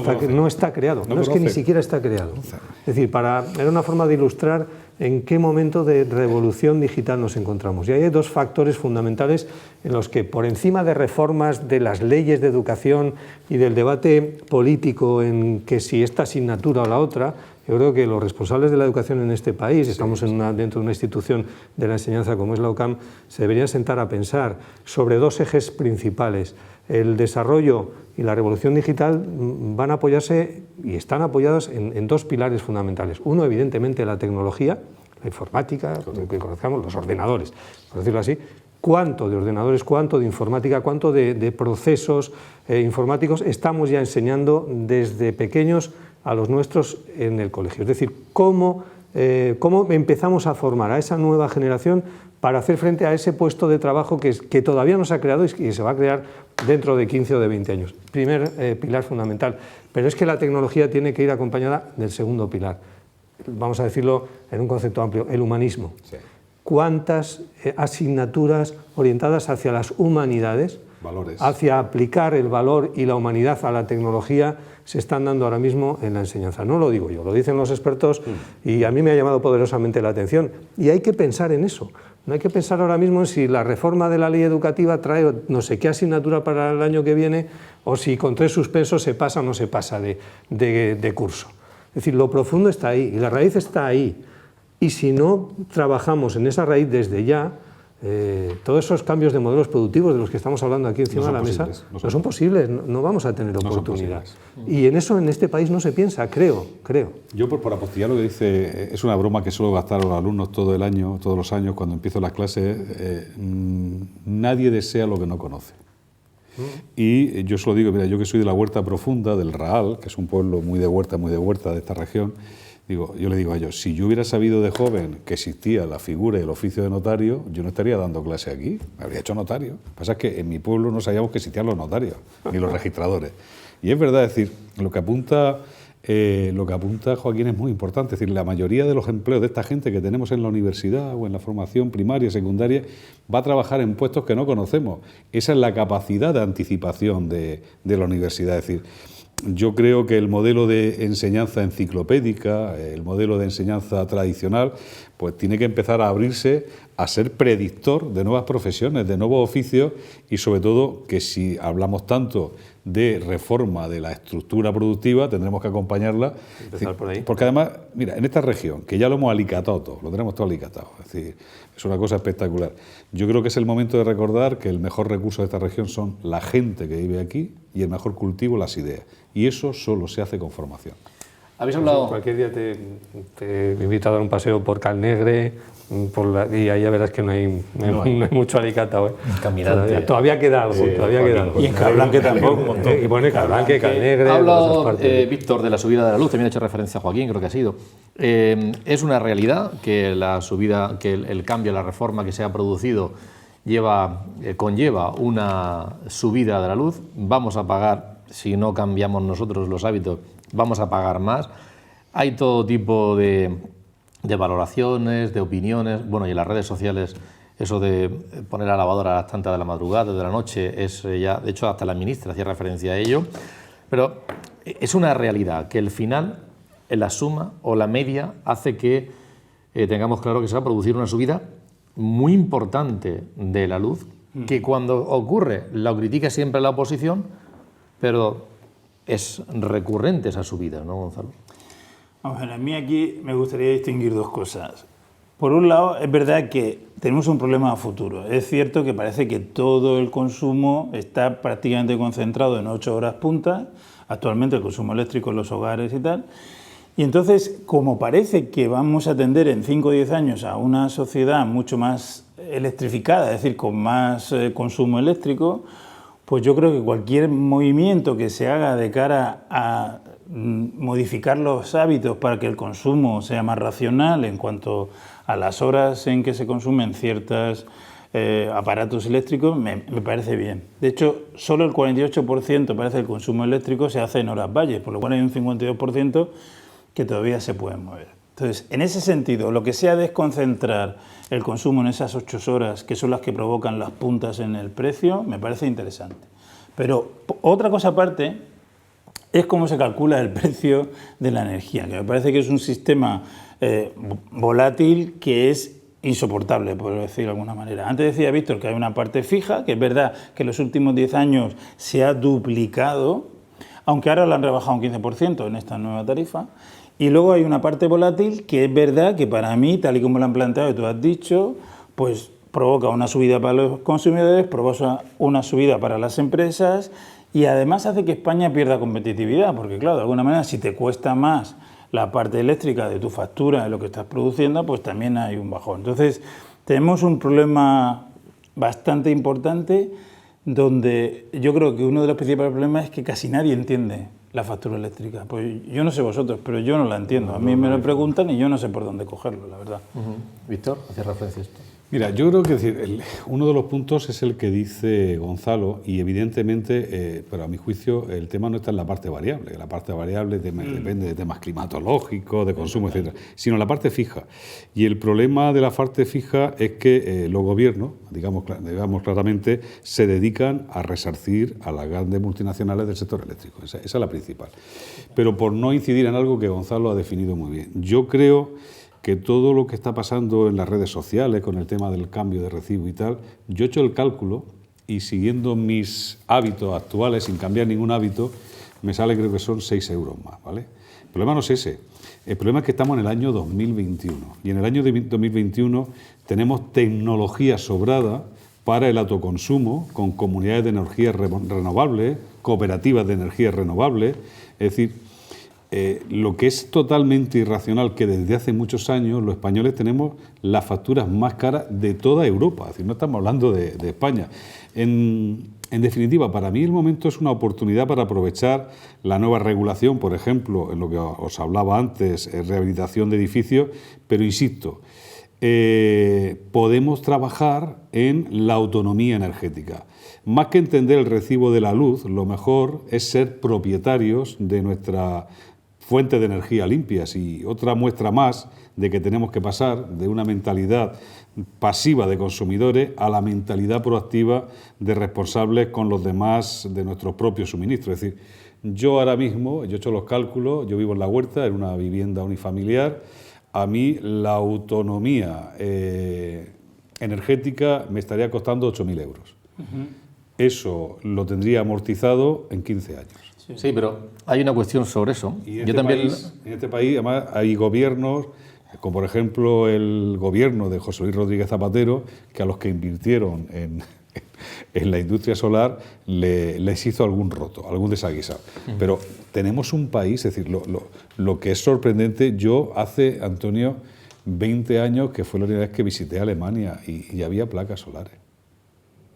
está creado, no es que ni siquiera está creado. Es decir, era una forma de ilustrar en qué momento de revolución digital nos encontramos. Y hay dos factores fundamentales en los que, por encima de reformas de las leyes de educación y del debate político en que si esta asignatura o la otra, Yo creo que los responsables de la educación en este país, estamos dentro de una institución de la enseñanza como es la UCAM, se deberían sentar a pensar sobre dos ejes principales. El desarrollo y la revolución digital van a apoyarse y están apoyados en dos pilares fundamentales. Uno, evidentemente, la tecnología, la informática, lo que conozcamos, los ordenadores, por decirlo así. ¿Cuánto de ordenadores, cuánto de informática, cuánto de procesos informáticos estamos ya enseñando desde pequeños a los nuestros en el colegio? Es decir, cómo empezamos a formar a esa nueva generación para hacer frente a ese puesto de trabajo que todavía no se ha creado y que se va a crear dentro de 15 o de 20 años. Primer pilar fundamental. Pero es que la tecnología tiene que ir acompañada del segundo pilar. Vamos a decirlo en un concepto amplio, el humanismo. Sí. ¿Cuántas asignaturas orientadas hacia las humanidades, valores, hacia aplicar el valor y la humanidad a la tecnología se están dando ahora mismo en la enseñanza? No lo digo yo, lo dicen los expertos y a mí me ha llamado poderosamente la atención. Y hay que pensar en eso. No hay que pensar ahora mismo en si la reforma de la ley educativa trae no sé qué asignatura para el año que viene o si con 3 suspensos se pasa o no se pasa de curso. Es decir, lo profundo está ahí y la raíz está ahí. Y si no trabajamos en esa raíz desde ya, todos esos cambios de modelos productivos de los que estamos hablando aquí encima de la mesa no son posibles, no vamos a tener oportunidad. Y en eso en este país no se piensa, creo. Yo por apostillar lo que dice, es una broma que suelo gastar a los alumnos todos los años cuando empiezo las clases, nadie desea lo que no conoce. Y yo se lo digo, mira, yo que soy de la Huerta Profunda, del Raal, que es un pueblo muy de huerta de esta región, yo le digo a ellos, si yo hubiera sabido de joven que existía la figura y el oficio de notario, yo no estaría dando clase aquí, me habría hecho notario. Lo que pasa es que en mi pueblo no sabíamos que existían los notarios, ni los registradores. Y es verdad, es decir, lo que apunta Joaquín es muy importante. Es decir, la mayoría de los empleos de esta gente que tenemos en la universidad o en la formación primaria, secundaria, va a trabajar en puestos que no conocemos. Esa es la capacidad de anticipación de la universidad. Es decir, yo creo que el modelo de enseñanza enciclopédica, el modelo de enseñanza tradicional, pues tiene que empezar a abrirse a ser predictor de nuevas profesiones, de nuevos oficios y sobre todo que si hablamos tanto de reforma de la estructura productiva, tendremos que acompañarla. Empezar por ahí. Porque además, mira, en esta región, que ya lo hemos alicatado todo, lo tenemos todo alicatado, es decir, es una cosa espectacular. Yo creo que es el momento de recordar que el mejor recurso de esta región son la gente que vive aquí y el mejor cultivo, las ideas. Y eso solo se hace con formación. ¿Habéis hablado? Cualquier día te invito a dar un paseo por Calnegre y ahí ya verás que no hay mucho alicatado. Caminante. Todavía queda algo, queda algo. Y en Cablanque tampoco. Y pone Cablanque, Calnegre. Ha hablado Víctor de la subida de la luz, también ha hecho referencia a Joaquín, creo que ha sido. Es una realidad que la subida, que el cambio, la reforma que se ha producido conlleva una subida de la luz. Vamos a pagar, si no cambiamos nosotros los hábitos, vamos a pagar más. Hay todo tipo de valoraciones, de opiniones. Bueno, y en las redes sociales, eso de poner la lavadora a las tantas de la madrugada, de la noche, es ya, de hecho, hasta la ministra hacía referencia a ello. Pero es una realidad que el final, la suma o la media, hace que tengamos claro que se va a producir una subida muy importante de la luz, que cuando ocurre la critica siempre la oposición, pero es recurrente esa subida, ¿no, Gonzalo? Vamos a ver, a mí aquí me gustaría distinguir dos cosas. Por un lado, es verdad que tenemos un problema a futuro. Es cierto que parece que todo el consumo está prácticamente concentrado en 8 horas punta, actualmente el consumo eléctrico en los hogares y tal. Y entonces, como parece que vamos a tender en 5 o 10 años a una sociedad mucho más electrificada, es decir, con más consumo eléctrico, pues yo creo que cualquier movimiento que se haga de cara a modificar los hábitos para que el consumo sea más racional en cuanto a las horas en que se consumen ciertos aparatos eléctricos, me parece bien. De hecho, solo el 48% parece del consumo eléctrico se hace en horas valle, por lo cual hay un 52% que todavía se pueden mover. Entonces, en ese sentido, lo que sea desconcentrar el consumo en esas 8 horas, que son las que provocan las puntas en el precio, me parece interesante. Pero otra cosa aparte es cómo se calcula el precio de la energía, que me parece que es un sistema volátil que es insoportable, por decirlo de alguna manera. Antes decía Víctor que hay una parte fija, que es verdad que en los últimos 10 años se ha duplicado, aunque ahora lo han rebajado un 15% en esta nueva tarifa, Y luego hay una parte volátil que es verdad que para mí, tal y como lo han planteado y tú has dicho, pues provoca una subida para los consumidores, provoca una subida para las empresas y además hace que España pierda competitividad, porque claro, de alguna manera si te cuesta más la parte eléctrica de tu factura, de lo que estás produciendo, pues también hay un bajón. Entonces, tenemos un problema bastante importante donde yo creo que uno de los principales problemas es que casi nadie entiende la factura eléctrica. Pues yo no sé vosotros, pero yo no la entiendo. A mí me lo preguntan y yo no sé por dónde cogerlo, la verdad. Víctor, ¿hacía referencia a esto? Mira, yo creo que uno de los puntos es el que dice Gonzalo y evidentemente, pero a mi juicio, el tema no está en la parte variable. La parte variable depende de temas climatológicos, de consumo, etcétera, sino en la parte fija. Y el problema de la parte fija es que los gobiernos, digamos claramente, se dedican a resarcir a las grandes multinacionales del sector eléctrico. Esa es la principal. Pero por no incidir en algo que Gonzalo ha definido muy bien. Yo creo que todo lo que está pasando en las redes sociales con el tema del cambio de recibo y tal, yo he hecho el cálculo y siguiendo mis hábitos actuales, sin cambiar ningún hábito, me sale creo que son 6 euros más, ¿vale? El problema no es ese, el problema es que estamos en el año 2021 y en el año 2021 tenemos tecnología sobrada para el autoconsumo con comunidades de energía renovables, cooperativas de energía renovable, es decir, lo que es totalmente irracional que desde hace muchos años los españoles tenemos las facturas más caras de toda Europa, es decir, no estamos hablando de España. En definitiva, para mí el momento es una oportunidad para aprovechar la nueva regulación, por ejemplo, en lo que os hablaba antes, rehabilitación de edificios, pero insisto, podemos trabajar en la autonomía energética. Más que entender el recibo de la luz, lo mejor es ser propietarios de nuestra fuente de energía limpias y otra muestra más de que tenemos que pasar de una mentalidad pasiva de consumidores a la mentalidad proactiva de responsables con los demás de nuestros propios suministros. Es decir, yo ahora mismo, yo he hecho los cálculos, yo vivo en La Huerta, en una vivienda unifamiliar, a mí la autonomía energética me estaría costando 8.000 euros. Eso lo tendría amortizado en 15 años. Sí, pero hay una cuestión sobre eso. Y en este país, además, hay gobiernos, como por ejemplo el gobierno de José Luis Rodríguez Zapatero, que a los que invirtieron en la industria solar les hizo algún roto, algún desaguisado. Pero tenemos un país, es decir, lo que es sorprendente, yo hace, Antonio, 20 años que fue la única vez que visité Alemania y había placas solares.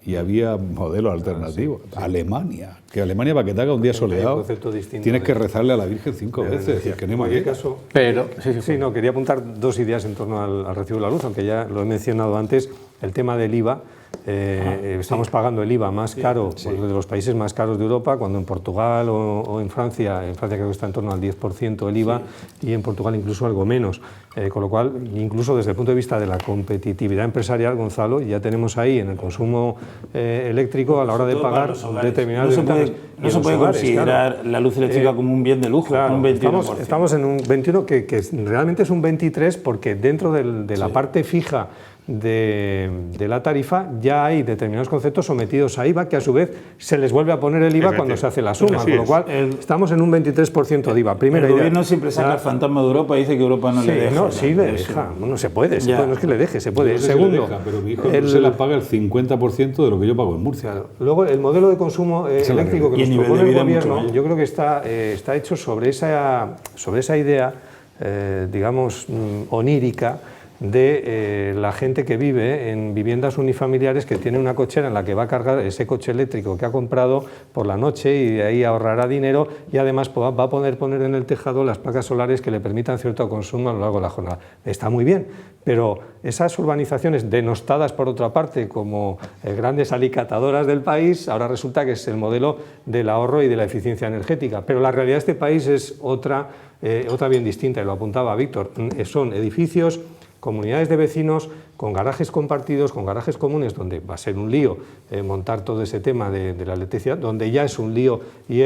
Y había modelos alternativos. Sí. Alemania, que Alemania para que te haga un día soleado tienes que rezarle a la Virgen 5 veces, es decir, que no hay caso. Pero sí, no, quería apuntar 2 ideas en torno al recibo de la luz, aunque ya lo he mencionado antes, el tema del IVA. Estamos pagando el IVA más caro, de los países más caros de Europa, cuando en Portugal o en Francia creo que está en torno al 10% el IVA y en Portugal incluso algo menos. Con lo cual, incluso desde el punto de vista de la competitividad empresarial, Gonzalo, ya tenemos ahí en el consumo eléctrico a la hora de pagar determinadas ventajas. No se puede considerar la luz eléctrica como un bien de lujo, claro, un 21%. Estamos en un 21 que realmente es un 23 porque dentro de la parte fija de la tarifa ya hay determinados conceptos sometidos a IVA que a su vez se les vuelve a poner el IVA cuando se hace la suma, con lo cual estamos en un 23% de IVA. Primera el idea. Gobierno siempre saca el fantasma de Europa y dice que Europa no le deja. No, sí le deja, no se puede, no es que le deje, se puede. Segundo, pero mi hijo se la paga el 50% de lo que yo pago en Murcia. Claro. Luego el modelo de consumo eléctrico que nos propone el Gobierno, yo creo que está hecho sobre esa idea, digamos, onírica, de la gente que vive en viviendas unifamiliares que tiene una cochera en la que va a cargar ese coche eléctrico que ha comprado por la noche y de ahí ahorrará dinero y además va a poder poner en el tejado las placas solares que le permitan cierto consumo a lo largo de la jornada. Está muy bien, pero esas urbanizaciones denostadas por otra parte como grandes alicatadoras del país, ahora resulta que es el modelo del ahorro y de la eficiencia energética, pero la realidad de este país es otra bien distinta, y lo apuntaba Víctor, son edificios, comunidades de vecinos con garajes compartidos, con garajes comunes, donde va a ser un lío montar todo ese tema de la electricidad, donde ya es un lío y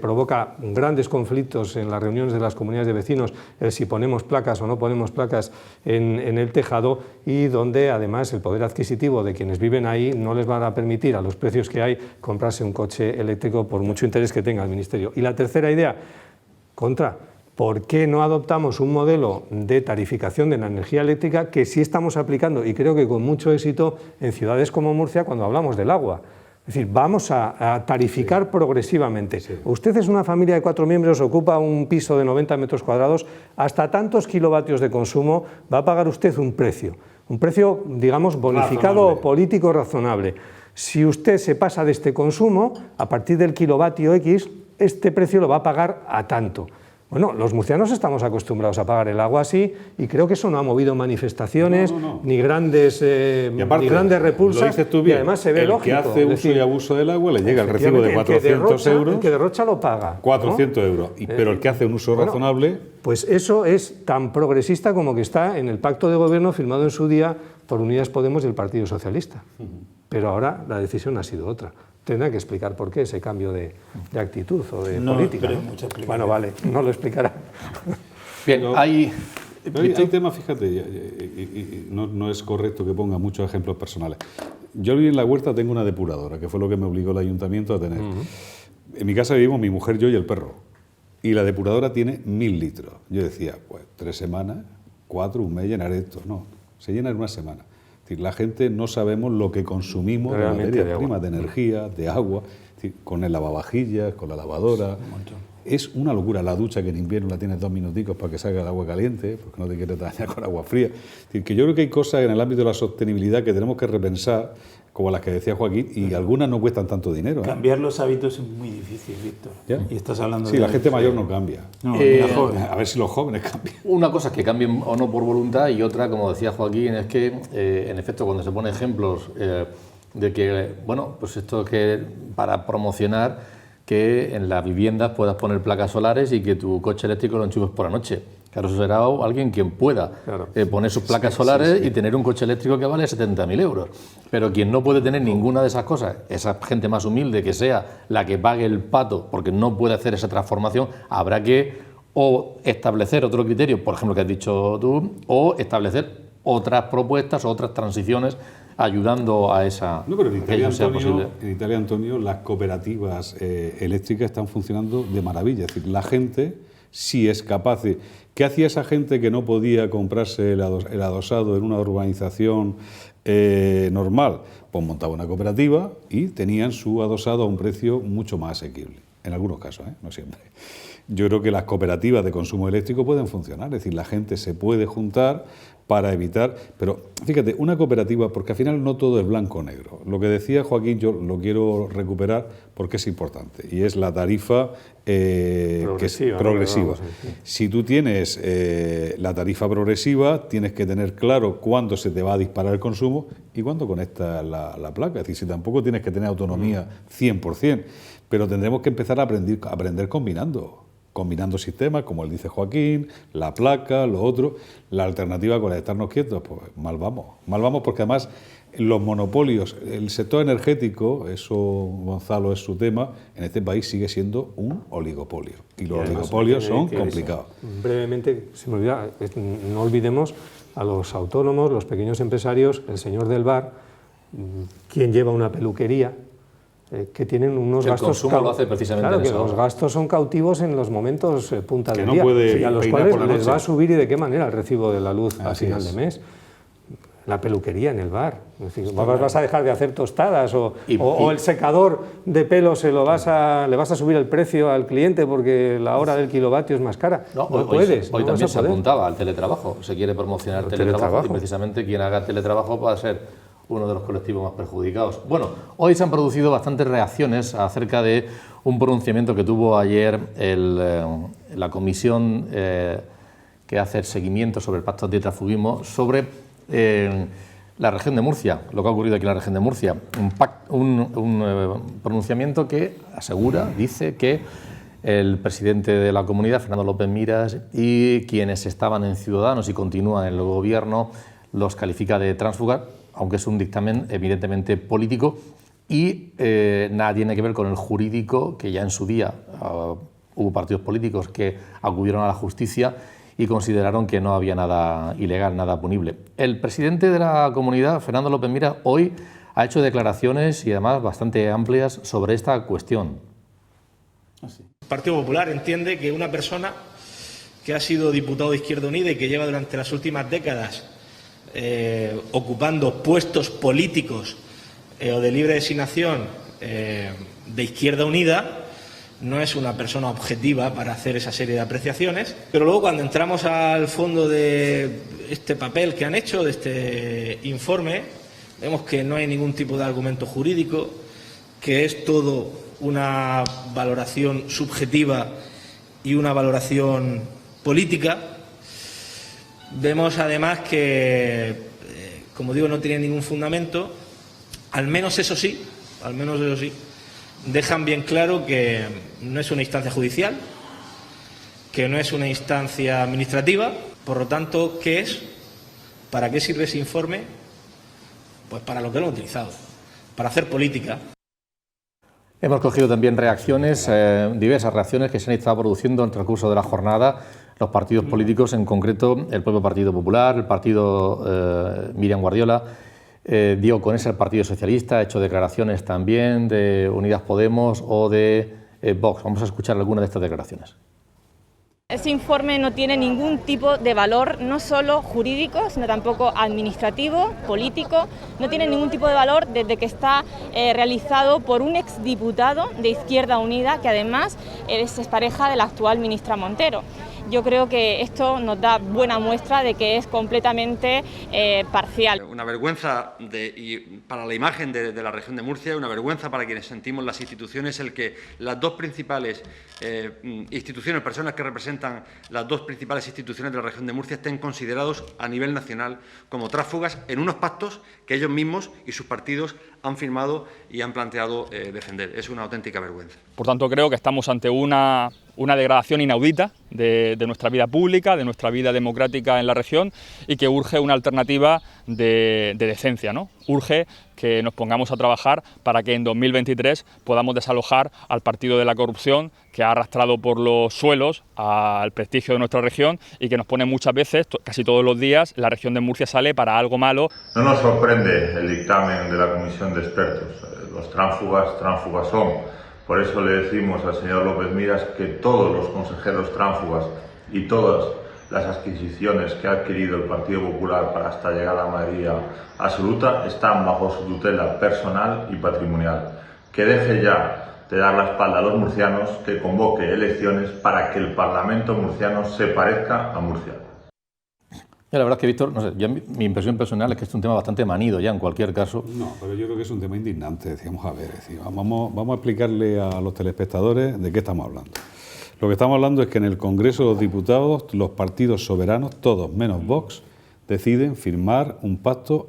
provoca grandes conflictos en las reuniones de las comunidades de vecinos, si ponemos placas o no ponemos placas en el tejado, y donde además el poder adquisitivo de quienes viven ahí no les va a permitir a los precios que hay comprarse un coche eléctrico por mucho interés que tenga el Ministerio. Y la tercera idea, ¿por qué no adoptamos un modelo de tarificación de la energía eléctrica que sí estamos aplicando, y creo que con mucho éxito, en ciudades como Murcia cuando hablamos del agua? Es decir, vamos a tarificar progresivamente. Usted es una familia de 4 miembros, ocupa un piso de 90 metros cuadrados, hasta tantos kilovatios de consumo va a pagar usted un precio, digamos, bonificado o político razonable. Si usted se pasa de este consumo, a partir del kilovatio X, este precio lo va a pagar a tanto. Bueno, los murcianos estamos acostumbrados a pagar el agua así, y creo que eso no ha movido manifestaciones, ni grandes repulsas, lo dices tú bien, y además se ve lógico. El que hace uso y abuso del agua le llega el recibo de 400 euros. El que derrocha lo paga. 400 euros, pero el que hace un uso razonable... Pues eso es tan progresista como que está en el pacto de gobierno firmado en su día por Unidas Podemos y el Partido Socialista. Pero ahora la decisión ha sido otra. Tendrá que explicar por qué ese cambio de actitud o de política. ¿No? Bueno, vale, no lo explicará. Bien, hay temas, fíjate, y no es correcto que ponga muchos ejemplos personales. Yo en la huerta tengo una depuradora, que fue lo que me obligó el ayuntamiento a tener. En mi casa vivimos mi mujer, yo y el perro. Y la depuradora tiene 1000 litros. Yo decía, pues 3 semanas, 4, un mes llenaré esto. No, se llena en una semana. Es decir, la gente no sabemos lo que consumimos de materias primas, de energía, de agua, es decir, con el lavavajillas, con la lavadora. Es una locura. La ducha, que en invierno la tienes 2 minuticos para que salga el agua caliente, porque no te quieres dañar con agua fría. Es decir, que yo creo que hay cosas en el ámbito de la sostenibilidad que tenemos que repensar, como las que decía Joaquín, y algunas no cuestan tanto dinero. Cambiar los hábitos es muy difícil, Víctor. ¿Ya? Y estás hablando sí, de... la gente mayor no cambia. No, a ver si los jóvenes cambian. Una cosa es que cambien o no por voluntad, y otra, como decía Joaquín, es que, en efecto, cuando se ponen ejemplos de que, bueno, pues esto que para promocionar que en las viviendas puedas poner placas solares y que tu coche eléctrico lo enchufes por la noche. Claro, eso será alguien quien pueda poner sus placas solares y tener un coche eléctrico que vale 70.000 euros. Pero quien no puede tener ninguna de esas cosas, esa gente más humilde que sea la que pague el pato porque no puede hacer esa transformación, habrá que o establecer otro criterio, por ejemplo, que has dicho tú, o establecer otras propuestas, otras transiciones ayudando a esa... No, pero en Italia, Antonio, las cooperativas eléctricas están funcionando de maravilla. Es decir, la gente sí es capaz de... ¿Qué hacía esa gente que no podía comprarse el adosado en una urbanización normal? Pues montaba una cooperativa y tenían su adosado a un precio mucho más asequible. En algunos casos, no siempre. Yo creo que las cooperativas de consumo eléctrico pueden funcionar. Es decir, la gente se puede juntar para evitar... Pero fíjate, una cooperativa, porque al final no todo es blanco o negro. Lo que decía Joaquín, yo lo quiero recuperar porque es importante, y es la tarifa progresiva. Si tú tienes la tarifa progresiva, tienes que tener claro cuándo se te va a disparar el consumo y cuándo conectas la placa. Es decir, si tampoco tienes que tener autonomía 100%, pero tendremos que empezar a aprender combinando sistemas, como él dice Joaquín, la placa, lo otro. La alternativa con estarnos quietos, pues mal vamos porque además los monopolios, el sector energético, eso Gonzalo es su tema, en este país sigue siendo un oligopolio, y los oligopolios son complicados. Brevemente, se me olvida, no olvidemos a los autónomos, los pequeños empresarios, el señor del bar, quien lleva una peluquería, que tienen unos gastos... El consumo lo hace precisamente claro, en que eso. los gastos son cautivos en los momentos punta del no día, puede a los cuales les va a subir, y de qué manera, el recibo de la luz a final de mes. La peluquería en el bar. Es decir, ¿vas a dejar de hacer tostadas o el secador de pelo le vas a subir el precio al cliente porque la hora del kilovatio es más cara? No, hoy también se apuntaba al teletrabajo. Se quiere promocionar teletrabajo, y precisamente quien haga teletrabajo va a ser uno de los colectivos más perjudicados. Bueno, hoy se han producido bastantes reacciones acerca de un pronunciamiento que tuvo ayer la comisión que hace el seguimiento sobre el pacto antitransfugismo sobre la región de Murcia, lo que ha ocurrido aquí en la región de Murcia. Un pronunciamiento que dice que el presidente de la comunidad, Fernando López Miras, y quienes estaban en Ciudadanos y continúan en el gobierno, los califica de tránsfugas, aunque es un dictamen evidentemente político, y nada tiene que ver con el jurídico, que ya en su día hubo partidos políticos que acudieron a la justicia y consideraron que no había nada ilegal, nada punible. El presidente de la comunidad, Fernando López Miras, hoy ha hecho declaraciones y además bastante amplias sobre esta cuestión. El Partido Popular entiende que una persona que ha sido diputado de Izquierda Unida y que lleva durante las últimas décadas ocupando puestos políticos o de libre designación de Izquierda Unida, no es una persona objetiva para hacer esa serie de apreciaciones. Pero luego, cuando entramos al fondo de este papel que han hecho, de este informe, vemos que no hay ningún tipo de argumento jurídico, que es todo una valoración subjetiva y una valoración política. Vemos además que, como digo, no tiene ningún fundamento. Al menos eso sí, dejan bien claro que no es una instancia judicial, que no es una instancia administrativa. Por lo tanto, ¿qué es? ¿Para qué sirve ese informe? Pues para lo que lo han utilizado, para hacer política. Hemos cogido también reacciones, diversas reacciones que se han estado produciendo en el transcurso de la jornada. Los partidos políticos, en concreto el propio Partido Popular, el partido Miriam Guardiola, Diego Conesa, el Partido Socialista, ha hecho declaraciones también de Unidas Podemos o de Vox. Vamos a escuchar algunas de estas declaraciones. Ese informe no tiene ningún tipo de valor, no solo jurídico, sino tampoco administrativo, político. No tiene ningún tipo de valor desde que está realizado por un exdiputado de Izquierda Unida, que además es pareja de la actual ministra Montero. Yo creo que esto nos da buena muestra de que es completamente parcial. Una vergüenza para la imagen de la región de Murcia, una vergüenza para quienes sentimos las instituciones, el que las dos principales instituciones, personas que representan las dos principales instituciones de la región de Murcia, estén considerados a nivel nacional como tránsfugas en unos pactos que ellos mismos y sus partidos han firmado y han planteado defender. Es una auténtica vergüenza. Por tanto, creo que estamos ante una degradación inaudita de nuestra vida pública, de nuestra vida democrática en la región, y que urge una alternativa de decencia, ¿no? Urge que nos pongamos a trabajar para que en 2023 podamos desalojar al partido de la corrupción que ha arrastrado por los suelos al prestigio de nuestra región y que nos pone muchas veces, casi todos los días, la región de Murcia sale para algo malo. No nos sorprende el dictamen de la comisión de expertos. Los tránsfugas son. Por eso le decimos al señor López Miras que todos los consejeros tránsfugas y todas las adquisiciones que ha adquirido el Partido Popular para hasta llegar a la mayoría absoluta están bajo su tutela personal y patrimonial. Que deje ya de dar la espalda a los murcianos, que convoque elecciones para que el Parlamento murciano se parezca a Murcia. La verdad es que, Víctor, no sé, mi impresión personal es que es un tema bastante manido ya en cualquier caso. No, pero yo creo que es un tema indignante. Decíamos, a ver, vamos a explicarle a los telespectadores de qué estamos hablando. Lo que estamos hablando es que en el Congreso de los Diputados los partidos soberanos, todos menos Vox, deciden firmar un pacto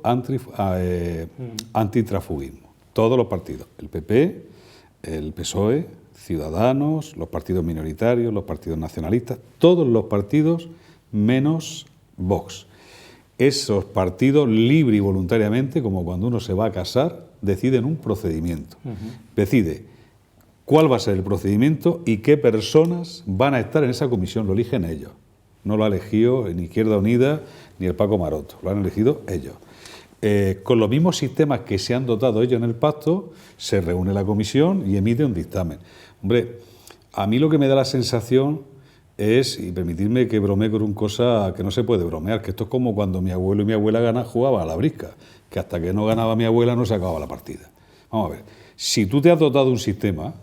antitransfugismo. Todos los partidos, el PP, el PSOE, Ciudadanos, los partidos minoritarios, los partidos nacionalistas, todos los partidos menos Vox. Esos partidos, libre y voluntariamente, como cuando uno se va a casar, deciden un procedimiento. Decide cuál va a ser el procedimiento y qué personas van a estar en esa comisión. Lo eligen ellos. No lo ha elegido ni Izquierda Unida ni el Paco Maroto. Lo han elegido ellos. Con los mismos sistemas que se han dotado ellos en el pacto, se reúne la comisión y emite un dictamen. Hombre, a mí lo que me da la sensación es, y permitidme que bromee con una cosa que no se puede bromear, que esto es como cuando mi abuelo y mi abuela jugaban a la brisca, que hasta que no ganaba mi abuela no se acababa la partida. Vamos a ver, si tú te has dotado un sistema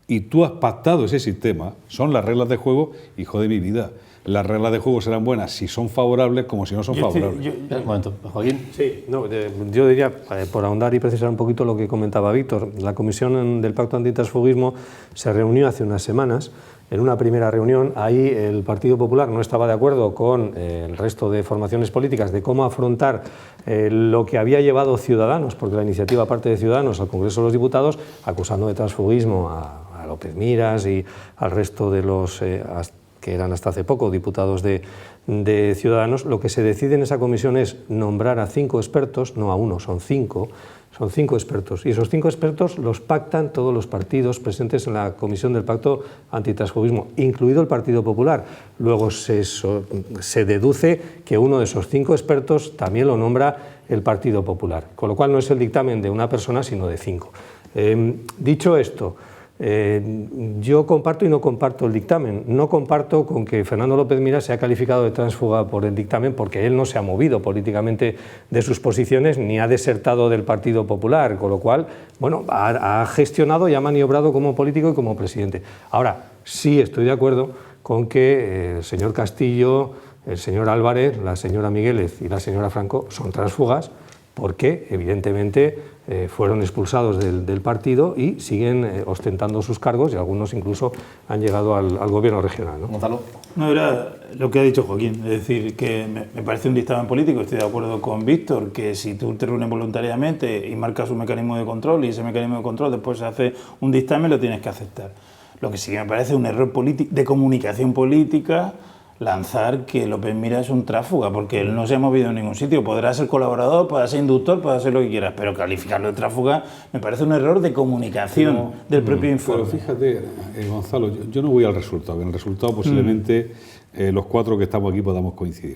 y tú has pactado ese sistema, son las reglas de juego, hijo de mi vida. Las reglas de juego serán buenas si son favorables como si no son favorables. Un momento, Joaquín. Sí, no, yo diría, por ahondar y precisar un poquito lo que comentaba Víctor, la Comisión del Pacto Antitransfugismo se reunió hace unas semanas. En una primera reunión, ahí el Partido Popular no estaba de acuerdo con el resto de formaciones políticas de cómo afrontar lo que había llevado Ciudadanos, porque la iniciativa parte de Ciudadanos al Congreso de los Diputados, acusando de transfugismo a López Miras y al resto de los que eran hasta hace poco diputados de Ciudadanos. Lo que se decide en esa comisión es nombrar a 5 expertos, no a uno, son 5 expertos, y esos 5 expertos los pactan todos los partidos presentes en la Comisión del Pacto Antitransfugismo, incluido el Partido Popular. Luego se deduce que uno de esos 5 expertos también lo nombra el Partido Popular, con lo cual no es el dictamen de una persona, sino de 5. Dicho esto, Yo comparto y no comparto el dictamen. No comparto con que Fernando López Miras sea calificado de tránsfuga por el dictamen, porque él no se ha movido políticamente de sus posiciones ni ha desertado del Partido Popular, con lo cual, bueno, ha gestionado y ha maniobrado como político y como presidente. Ahora, sí estoy de acuerdo con que el señor Castillo, el señor Álvarez, la señora Migueles y la señora Franco son tránsfugas, porque evidentemente fueron expulsados del partido y siguen ostentando sus cargos, y algunos incluso han llegado al gobierno regional, ¿no? Gonzalo. No, era lo que ha dicho Joaquín, es decir, que me parece un dictamen político. Estoy de acuerdo con Víctor, que si tú te reúnes voluntariamente y marcas un mecanismo de control, y ese mecanismo de control después se hace un dictamen, lo tienes que aceptar. Lo que sí me parece un error de comunicación política lanzar que López Miras es un tráfuga, porque él no se ha movido en ningún sitio. Podrá ser colaborador, podrá ser inductor, podrá ser lo que quieras, pero calificarlo de tráfuga me parece un error de comunicación del propio informe. Pero fíjate, Gonzalo, yo no voy al resultado. En el resultado posiblemente los cuatro que estamos aquí podamos coincidir.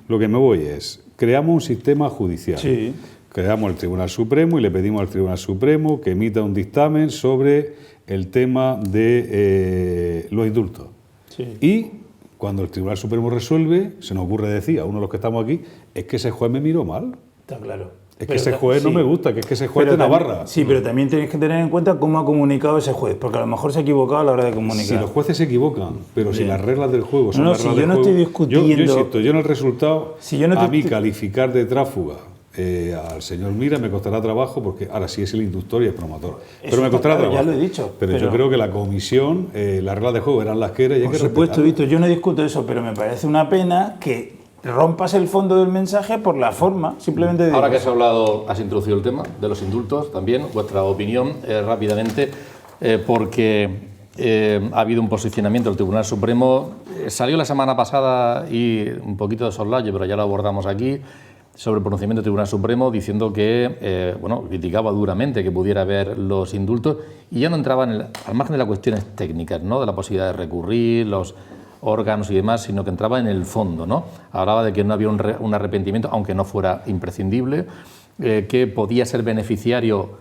Lo que me voy es, creamos un sistema judicial. Sí. Creamos el Tribunal Supremo y le pedimos al Tribunal Supremo que emita un dictamen sobre el tema de los indultos. Sí. Y cuando el Tribunal Supremo resuelve, se nos ocurre decir a uno de los que estamos aquí, es que ese juez me miró mal. Está claro. Es que ese juez no me gusta, que es que ese juez de Navarra. Sí, pero también tienes que tener en cuenta cómo ha comunicado ese juez, porque a lo mejor se ha equivocado a la hora de comunicar. Si los jueces se equivocan, pero si las reglas del juego son las reglas del juego... No, si yo no estoy discutiendo... Yo insisto, yo en el resultado, a mí calificar de tráfuga al señor Mira me costará trabajo, porque ahora sí es el inductor y el promotor. Pero me costará trabajo. Ya lo he dicho. Pero yo creo que la comisión, las reglas de juego eran las que eran y hay que respetarlas. Por supuesto, Víctor, yo no discuto eso, pero me parece una pena que rompas el fondo del mensaje por la forma, simplemente de... Ahora que has introducido el tema de los indultos, también vuestra opinión rápidamente, porque ha habido un posicionamiento del Tribunal Supremo. Salió la semana pasada y un poquito de soslayo, pero ya lo abordamos aquí, sobre el pronunciamiento del Tribunal Supremo, diciendo que, criticaba duramente que pudiera haber los indultos, y ya no entraba al margen de las cuestiones técnicas, ¿no?, de la posibilidad de recurrir, los órganos y demás, sino que entraba en el fondo, ¿no? Hablaba de que no había un arrepentimiento, aunque no fuera imprescindible, que podía ser beneficiario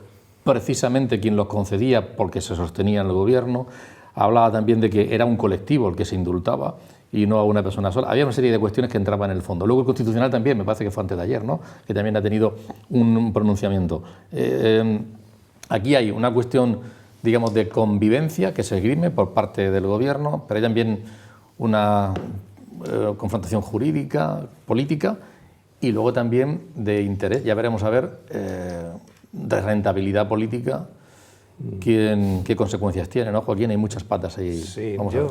precisamente quien los concedía porque se sostenía en el gobierno. Hablaba también de que era un colectivo el que se indultaba y no a una persona sola. Había una serie de cuestiones que entraban en el fondo. Luego el Constitucional también, me parece que fue antes de ayer, ¿no?, que también ha tenido un pronunciamiento. Aquí hay una cuestión, digamos, de convivencia que se esgrime por parte del gobierno, pero hay también una confrontación jurídica, política, y luego también de interés, ya veremos a ver, de rentabilidad política, qué consecuencias tiene, ¿no, Joaquín? Hay muchas patas ahí. Sí, vamos a ver.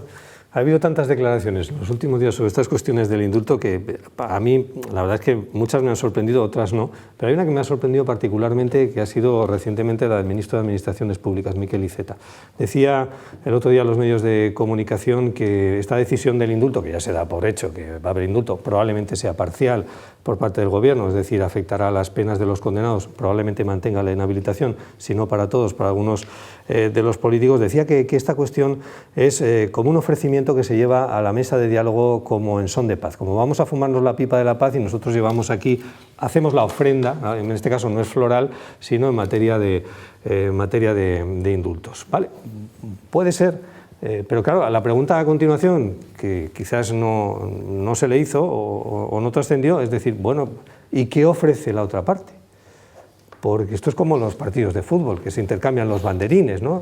Ha habido tantas declaraciones en los últimos días sobre estas cuestiones del indulto que a mí la verdad es que muchas me han sorprendido, otras no, pero hay una que me ha sorprendido particularmente, que ha sido recientemente la del ministro de Administraciones Públicas, Miquel Iceta. Decía el otro día a los medios de comunicación que esta decisión del indulto, que ya se da por hecho que va a haber indulto, probablemente sea parcial por parte del gobierno, es decir, afectará a las penas de los condenados, probablemente mantenga la inhabilitación, si no para todos, para algunos de los políticos. Decía que esta cuestión es como un ofrecimiento que se lleva a la mesa de diálogo como en son de paz, como vamos a fumarnos la pipa de la paz y nosotros llevamos aquí, hacemos la ofrenda, en este caso no es floral, sino en materia de indultos. ¿Vale? Puede ser, pero claro, la pregunta a continuación, que quizás no se le hizo o no trascendió, es decir, bueno, ¿y qué ofrece la otra parte? Porque esto es como los partidos de fútbol, que se intercambian los banderines, ¿no?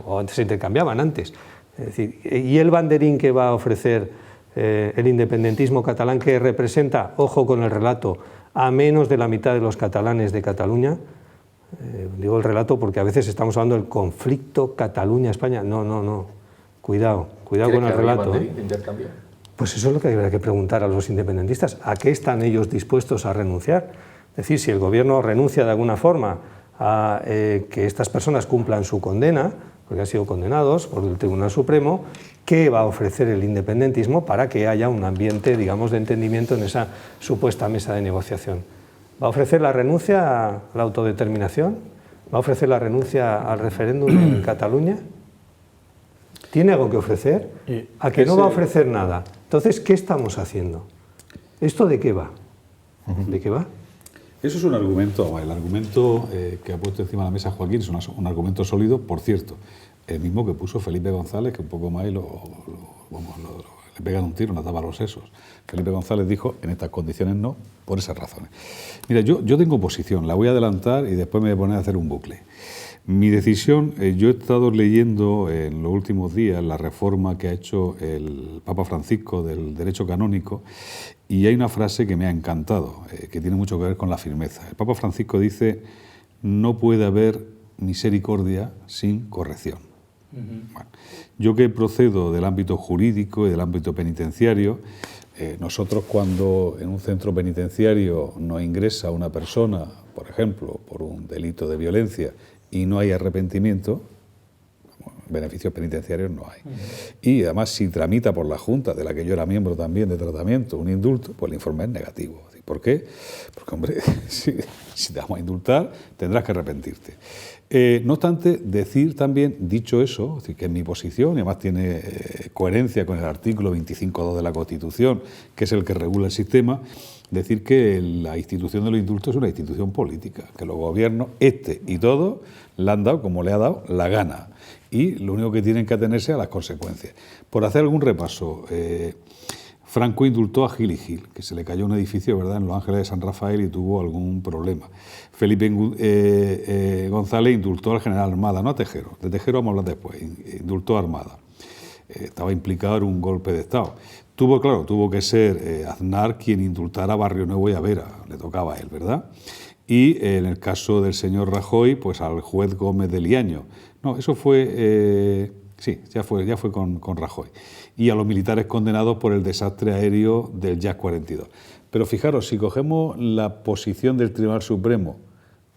O antes se intercambiaban antes. Es decir, ¿y el banderín que va a ofrecer el independentismo catalán, que representa, ojo con el relato, a menos de la mitad de los catalanes de Cataluña? Digo el relato porque a veces estamos hablando del conflicto Cataluña-España. No. Cuidado con el relato. Pues eso es lo que habría que preguntar a los independentistas. ¿A qué están ellos dispuestos a renunciar? Es decir, si el gobierno renuncia de alguna forma a que estas personas cumplan su condena, porque han sido condenados por el Tribunal Supremo, ¿qué va a ofrecer el independentismo para que haya un ambiente, digamos, de entendimiento en esa supuesta mesa de negociación? ¿Va a ofrecer la renuncia a la autodeterminación? ¿Va a ofrecer la renuncia al referéndum en Cataluña? ¿Tiene algo que ofrecer? ¿A que no va a ofrecer nada? Entonces, ¿qué estamos haciendo? ¿Esto de qué va? ¿De qué va? Eso es un argumento, el argumento que ha puesto encima de la mesa Joaquín es un argumento sólido, por cierto. el mismo que puso Felipe González, que un poco más y le pegan un tiro, no tapa los sesos. Felipe González dijo, en estas condiciones no, por esas razones. Mira, yo tengo posición, la voy a adelantar y después me voy a poner a hacer un bucle. Mi decisión, yo he estado leyendo en los últimos días la reforma que ha hecho el Papa Francisco del derecho canónico y hay una frase que me ha encantado, que tiene mucho que ver con la firmeza. El Papa Francisco dice, no puede haber misericordia sin corrección. Bueno, yo que procedo del ámbito jurídico y del ámbito penitenciario, nosotros cuando en un centro penitenciario nos ingresa una persona, por ejemplo, por un delito de violencia y no hay arrepentimiento, beneficios penitenciarios no hay. Y además si tramita por la Junta, de la que yo era miembro también de tratamiento, un indulto, pues el informe es negativo. ¿Por qué? Porque, hombre, si te vamos a indultar, tendrás que arrepentirte. No obstante, decir también, dicho eso, es decir, que es mi posición, y además tiene coherencia con el artículo 25.2 de la Constitución, que es el que regula el sistema, decir que la institución de los indultos es una institución política, que los gobiernos, y todos, la han dado como le ha dado la gana, y lo único que tienen que atenerse a las consecuencias. Por hacer algún repaso, Franco indultó a Gil y Gil, que se le cayó un edificio, ¿verdad?, en Los Ángeles de San Rafael y tuvo algún problema. Felipe González indultó al general Armada, no a Tejero. De Tejero vamos a hablar después. Indultó a Armada. Estaba implicado en un golpe de Estado. Tuvo que ser Aznar quien indultara a Barrio Nuevo y a Vera. Le tocaba a él, ¿verdad? Y en el caso del señor Rajoy, pues al juez Gómez de Liaño. No, eso fue... sí, ya fue con Rajoy. Y a los militares condenados por el desastre aéreo del Jazz 42. Pero fijaros, si cogemos la posición del Tribunal Supremo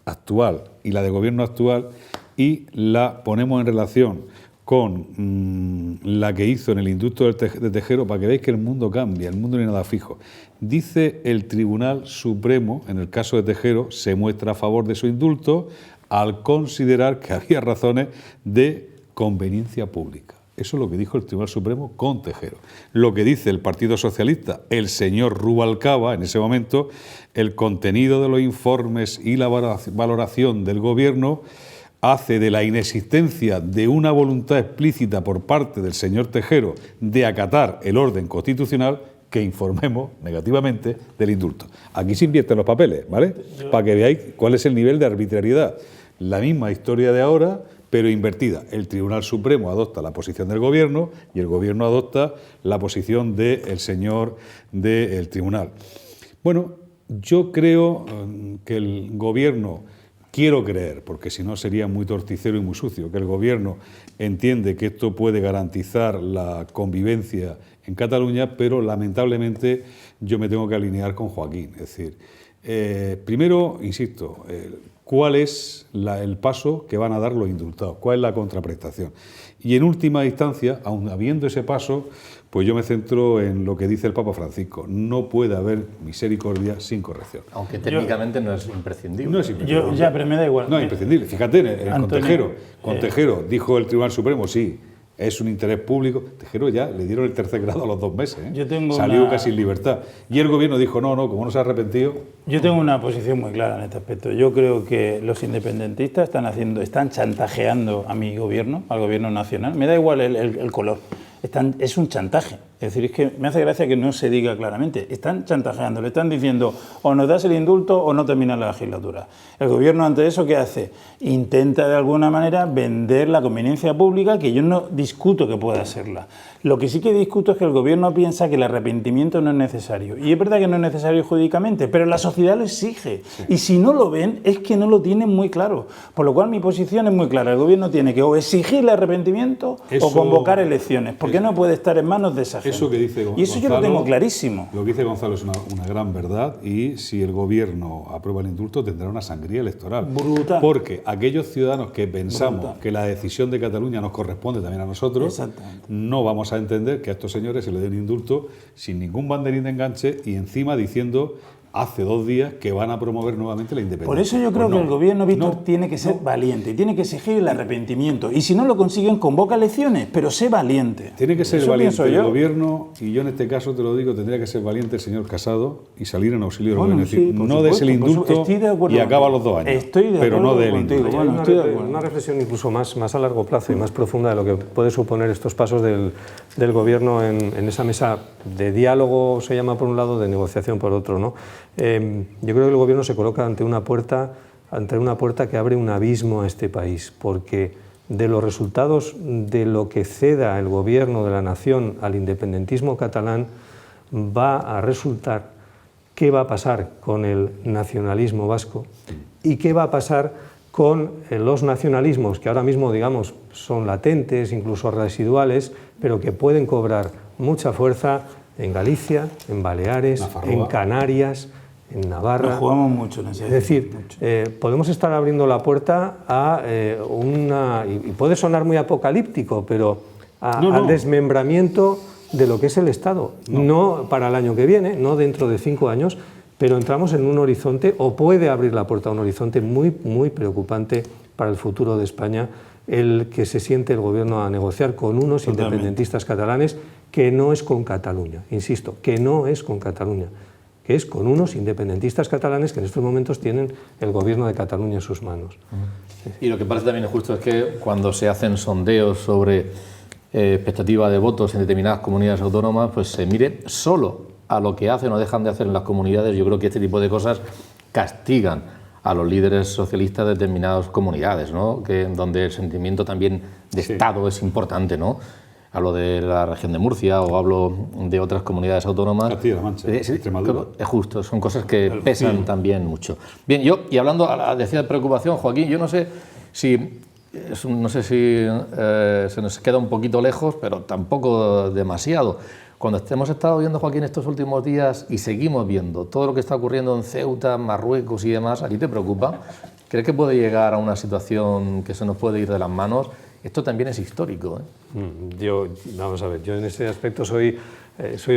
actual y la de gobierno actual y la ponemos en relación con la que hizo en el indulto de Tejero, para que veáis que el mundo cambia, el mundo no es nada fijo. Dice el Tribunal Supremo, en el caso de Tejero, se muestra a favor de su indulto al considerar que había razones de conveniencia pública. Eso es lo que dijo el Tribunal Supremo con Tejero. Lo que dice el Partido Socialista, el señor Rubalcaba, en ese momento, el contenido de los informes y la valoración del Gobierno hace de la inexistencia de una voluntad explícita por parte del señor Tejero de acatar el orden constitucional que informemos negativamente del indulto. Aquí se invierten los papeles, ¿vale? Para que veáis cuál es el nivel de arbitrariedad. La misma historia de ahora, pero invertida. El Tribunal Supremo adopta la posición del Gobierno y el Gobierno adopta la posición del señor del Tribunal. Bueno, yo creo que el Gobierno, quiero creer, porque si no sería muy torticero y muy sucio, que el Gobierno entiende que esto puede garantizar la convivencia en Cataluña, pero lamentablemente yo me tengo que alinear con Joaquín. Es decir, primero, insisto, ¿cuál es el paso que van a dar los indultados? ¿Cuál es la contraprestación? Y en última instancia, aun habiendo ese paso, pues yo me centro en lo que dice el Papa Francisco. No puede haber misericordia sin corrección. Aunque técnicamente no es imprescindible. No es imprescindible. Pero me da igual. No es imprescindible. Fíjate, con Tejero dijo el Tribunal Supremo, sí, es un interés público. Tejero ya le dieron el tercer grado a los 2 meses. Salió casi en libertad. Y el Gobierno dijo, no, como no se ha arrepentido... Yo tengo una posición muy clara en este aspecto. Yo creo que los independentistas están chantajeando a mi Gobierno, al Gobierno nacional. Me da igual el color. Es un chantaje. Es decir, es que me hace gracia que no se diga claramente. Están chantajeando, le están diciendo o nos das el indulto o no terminas la legislatura. El Gobierno ante eso, ¿qué hace? Intenta de alguna manera vender la conveniencia pública, que yo no discuto que pueda serla. Lo que sí que discuto es que el Gobierno piensa que el arrepentimiento no es necesario. Y es verdad que no es necesario jurídicamente, pero la sociedad lo exige. Sí. Y si no lo ven, es que no lo tienen muy claro. Por lo cual mi posición es muy clara. El Gobierno tiene que o exigir el arrepentimiento o convocar elecciones, porque no puede estar en manos de esa gente. Eso que dice Gonzalo, y eso yo lo tengo clarísimo. Lo que dice Gonzalo es una gran verdad, y si el Gobierno aprueba el indulto tendrá una sangría electoral. Brutal. Porque aquellos ciudadanos que pensamos que la decisión de Cataluña nos corresponde también a nosotros, no vamos a entender que a estos señores se les den indulto sin ningún banderín de enganche y encima diciendo hace 2 días que van a promover nuevamente la independencia. Por eso yo creo que el gobierno, Víctor, tiene que ser valiente, y tiene que exigir el arrepentimiento. Y si no lo consiguen, convoca elecciones, pero sé valiente. Tiene que ser Eso valiente el yo. gobierno, y yo en este caso te lo digo, tendría que ser valiente el señor Casado y salir en auxilio del gobierno. Es decir, no des el indulto y acaba los 2 años. Estoy de pero no acuerdo del indulto. contigo. Bueno, estoy de acuerdo. Una reflexión incluso más a largo plazo y más profunda de lo que puede suponer estos pasos del gobierno en esa mesa de diálogo, se llama por un lado, de negociación por otro, ¿no? Yo creo que el gobierno se coloca ante una puerta que abre un abismo a este país, porque de los resultados de lo que ceda el gobierno de la nación al independentismo catalán va a resultar qué va a pasar con el nacionalismo vasco y qué va a pasar con los nacionalismos que ahora mismo, digamos, son latentes, incluso residuales, pero que pueden cobrar mucha fuerza en Galicia, en Baleares, en Canarias, en Navarra. Nos jugamos mucho en ese. Es decir, podemos estar abriendo la puerta a y puede sonar muy apocalíptico, pero al desmembramiento de lo que es el Estado. No para el año que viene, no dentro de 5 años, pero entramos en un horizonte, o puede abrir la puerta a un horizonte muy, muy preocupante para el futuro de España, el que se siente el gobierno a negociar con unos independentistas catalanes, que no es con Cataluña, insisto, que no es con Cataluña, que es con unos independentistas catalanes que en estos momentos tienen el gobierno de Cataluña en sus manos. Y lo que parece también justo es que cuando se hacen sondeos sobre expectativa de votos en determinadas comunidades autónomas, pues se mire solo a lo que hacen o dejan de hacer en las comunidades. Yo creo que este tipo de cosas castigan a los líderes socialistas de determinadas comunidades, ¿no? Donde el sentimiento también de Estado es importante, ¿no? Hablo de la región de Murcia o hablo de otras comunidades autónomas. Castilla-La Mancha, Extremadura. Es justo, son cosas que pesan también mucho. Bien, y hablando, decía de preocupación, Joaquín, yo no sé si se nos queda un poquito lejos, pero tampoco demasiado. Cuando hemos estado viendo, Joaquín, estos últimos días y seguimos viendo todo lo que está ocurriendo en Ceuta, Marruecos y demás, ¿a ti te preocupa? ¿Crees que puede llegar a una situación que se nos puede ir de las manos? Esto también es histórico, ¿eh? Vamos a ver, yo en este aspecto soy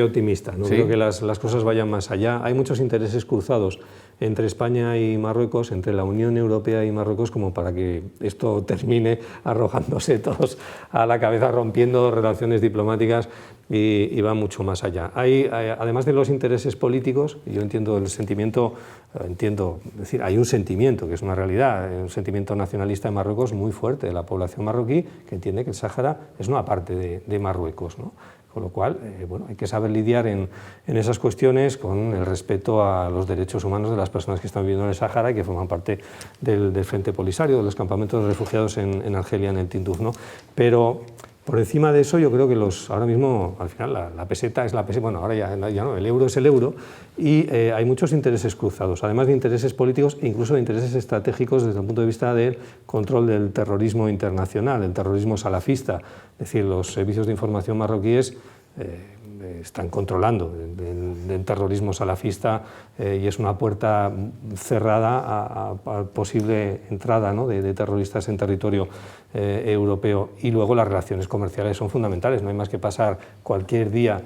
optimista, no creo que las cosas vayan más allá. Hay muchos intereses cruzados entre España y Marruecos, entre la Unión Europea y Marruecos, como para que esto termine arrojándose todos a la cabeza, rompiendo relaciones diplomáticas y va mucho más allá. Además de los intereses políticos, yo entiendo el sentimiento, es decir, hay un sentimiento que es una realidad, un sentimiento nacionalista en Marruecos muy fuerte de la población marroquí, que entiende que el Sáhara es una parte de Marruecos, ¿no? Con lo cual, hay que saber lidiar en esas cuestiones con el respeto a los derechos humanos de las personas que están viviendo en el Sáhara y que forman parte del Frente Polisario, de los campamentos de refugiados en Argelia, en el Tinduf, ¿no? Pero por encima de eso, yo creo que ahora mismo, al final, la peseta es la peseta, bueno, ahora ya no, el euro es el euro, y hay muchos intereses cruzados, además de intereses políticos e incluso de intereses estratégicos desde el punto de vista del control del terrorismo internacional, el terrorismo salafista. Es decir, los servicios de información marroquíes están controlando el terrorismo salafista y es una puerta cerrada a posible entrada, ¿no?, de terroristas en territorio europeo. Y luego las relaciones comerciales son fundamentales, no hay más que pasar cualquier día,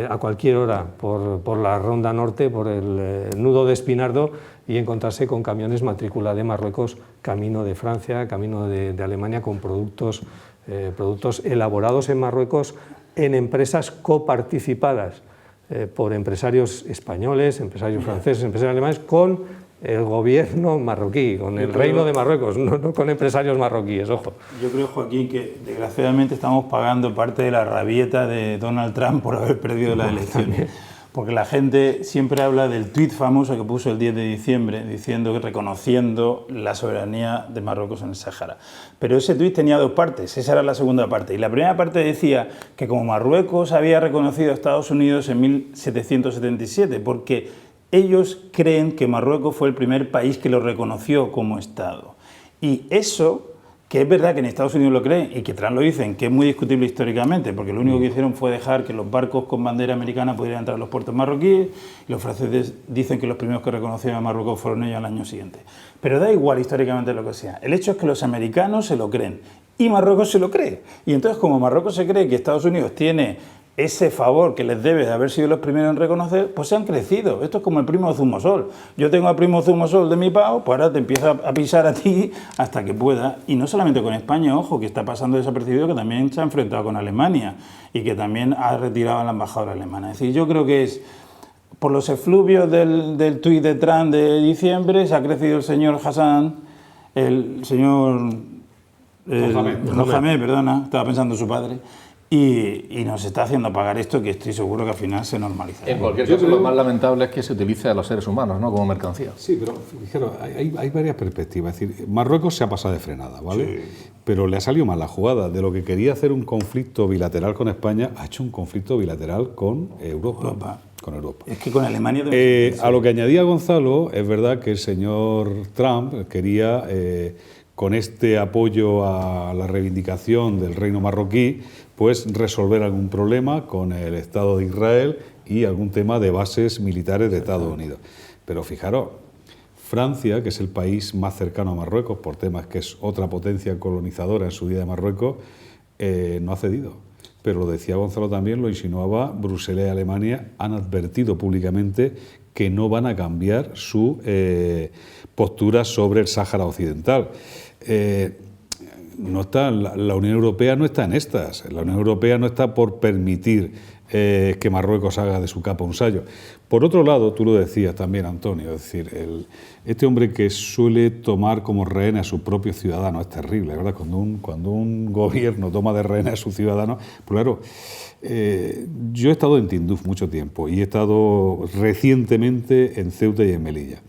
a cualquier hora, por la Ronda Norte, por el nudo de Espinardo y encontrarse con camiones matrícula de Marruecos, camino de Francia, camino de Alemania, con productos elaborados en Marruecos en empresas coparticipadas por empresarios españoles, empresarios franceses, empresarios alemanes, con el gobierno marroquí, con el reino de Marruecos, no con empresarios marroquíes, ojo. Yo creo, Joaquín, que desgraciadamente estamos pagando parte de la rabieta de Donald Trump por haber perdido las elecciones. Porque la gente siempre habla del tuit famoso que puso el 10 de diciembre diciendo que reconociendo la soberanía de Marruecos en el Sáhara. Pero ese tuit tenía 2 partes, esa era la segunda parte. Y la primera parte decía que como Marruecos había reconocido a Estados Unidos en 1777, porque ellos creen que Marruecos fue el primer país que lo reconoció como Estado. Y eso, que es verdad que en Estados Unidos lo creen y que Trump lo dicen, que es muy discutible históricamente, porque lo único que hicieron fue dejar que los barcos con bandera americana pudieran entrar a los puertos marroquíes, y los franceses dicen que los primeros que reconocieron a Marruecos fueron ellos al año siguiente. Pero da igual históricamente lo que sea. El hecho es que los americanos se lo creen y Marruecos se lo cree. Y entonces, como Marruecos se cree que Estados Unidos tiene ese favor que les debe de haber sido los primeros en reconocer, pues se han crecido. Esto es como el primo Zumosol. Yo tengo al primo Zumosol de mi pavo, pues ahora te empieza a pisar a ti hasta que pueda. Y no solamente con España, ojo, que está pasando desapercibido, que también se ha enfrentado con Alemania y que también ha retirado a la embajadora alemana. Es decir, yo creo que es por los efluvios del tuit de Trump de diciembre, se ha crecido el señor Hassan, el señor Mohamed, perdona, estaba pensando en su padre. Y nos está haciendo pagar esto, que estoy seguro que al final se normalizará. En cualquier caso, lo más lamentable es que se utilice a los seres humanos, ¿no?, como mercancía. Sí, pero fijaros, hay varias perspectivas. Es decir, Marruecos se ha pasado de frenada, ¿vale? Sí. Pero le ha salido mal la jugada. De lo que quería hacer un conflicto bilateral con España, ha hecho un conflicto bilateral con Europa. Con Europa. Es que con Alemania... A lo que añadía Gonzalo, es verdad que el señor Trump quería... con este apoyo a la reivindicación del reino marroquí, pues resolver algún problema con el Estado de Israel y algún tema de bases militares de Estados Unidos. Pero fijaros, Francia, que es el país más cercano a Marruecos, por temas que es otra potencia colonizadora en su día de Marruecos, no ha cedido. Pero lo decía Gonzalo también, lo insinuaba, Bruselas y Alemania han advertido públicamente que no van a cambiar su postura sobre el Sáhara Occidental. La Unión Europea no está en estas. La Unión Europea no está por permitir que Marruecos haga de su capa un sayo. Por otro lado, tú lo decías también, Antonio, es decir, este hombre que suele tomar como rehén a sus propios ciudadanos, es terrible, ¿verdad? Cuando un gobierno toma de rehén a sus ciudadanos, pues claro, yo he estado en Tinduf mucho tiempo y he estado recientemente en Ceuta y en Melilla.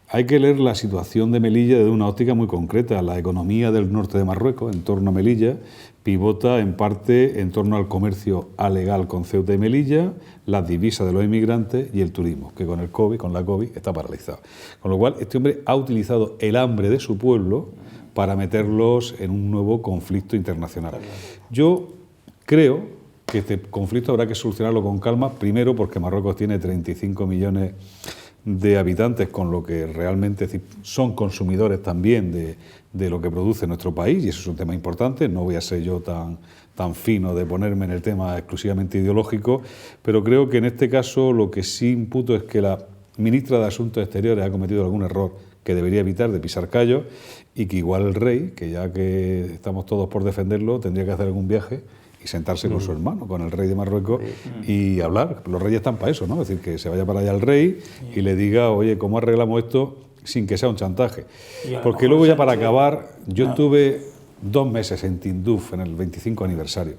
Hay que leer la situación de Melilla desde una óptica muy concreta. La economía del norte de Marruecos, en torno a Melilla, pivota en parte en torno al comercio alegal con Ceuta y Melilla, las divisas de los inmigrantes y el turismo, que con la COVID está paralizado. Con lo cual, este hombre ha utilizado el hambre de su pueblo para meterlos en un nuevo conflicto internacional. Yo creo que este conflicto habrá que solucionarlo con calma, primero porque Marruecos tiene 35 millones de habitantes, con lo que realmente son consumidores también de lo que produce nuestro país, y eso es un tema importante. No voy a ser yo tan fino de ponerme en el tema exclusivamente ideológico, pero creo que en este caso lo que sí imputo es que la ministra de Asuntos Exteriores ha cometido algún error que debería evitar, de pisar callos, y que igual el rey, que ya que estamos todos por defenderlo, tendría que hacer algún viaje y sentarse con su hermano, con el rey de Marruecos, y hablar. Los reyes están para eso, ¿no? Es decir, que se vaya para allá el rey y le diga, oye, ¿cómo arreglamos esto sin que sea un chantaje? Porque luego, ya para acabar, yo estuve 2 meses en Tinduf en el 25 aniversario.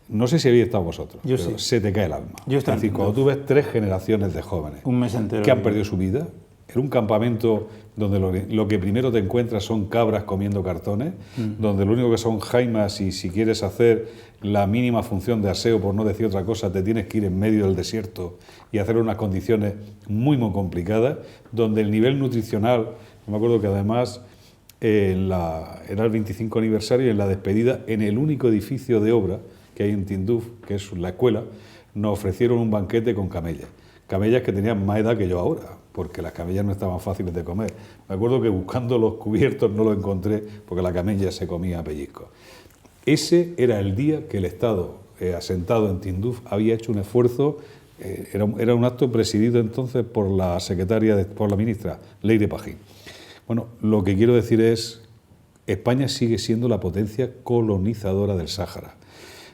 No sé si habéis estado vosotros, pero sí, se te cae el alma. Es decir, cuando tú ves 3 generaciones de jóvenes un mes entero que han perdido su vida en un campamento donde lo que primero te encuentras son cabras comiendo cartones, donde lo único que son jaimas, y si quieres hacer la mínima función de aseo, por no decir otra cosa, te tienes que ir en medio del desierto y hacer unas condiciones muy, muy complicadas, donde el nivel nutricional, me acuerdo que además era el 25 aniversario, y en la despedida, en el único edificio de obra que hay en Tinduf, que es la escuela, nos ofrecieron un banquete con camellas que tenían más edad que yo ahora, porque las camellas no estaban fáciles de comer. Me acuerdo que buscando los cubiertos no los encontré, porque la camella se comía a pellizcos. Ese era el día que el Estado, asentado en Tinduf, había hecho un esfuerzo. Era un acto presidido entonces por la por la ministra Leire Pajín. Bueno, lo que quiero decir es, España sigue siendo la potencia colonizadora del Sáhara.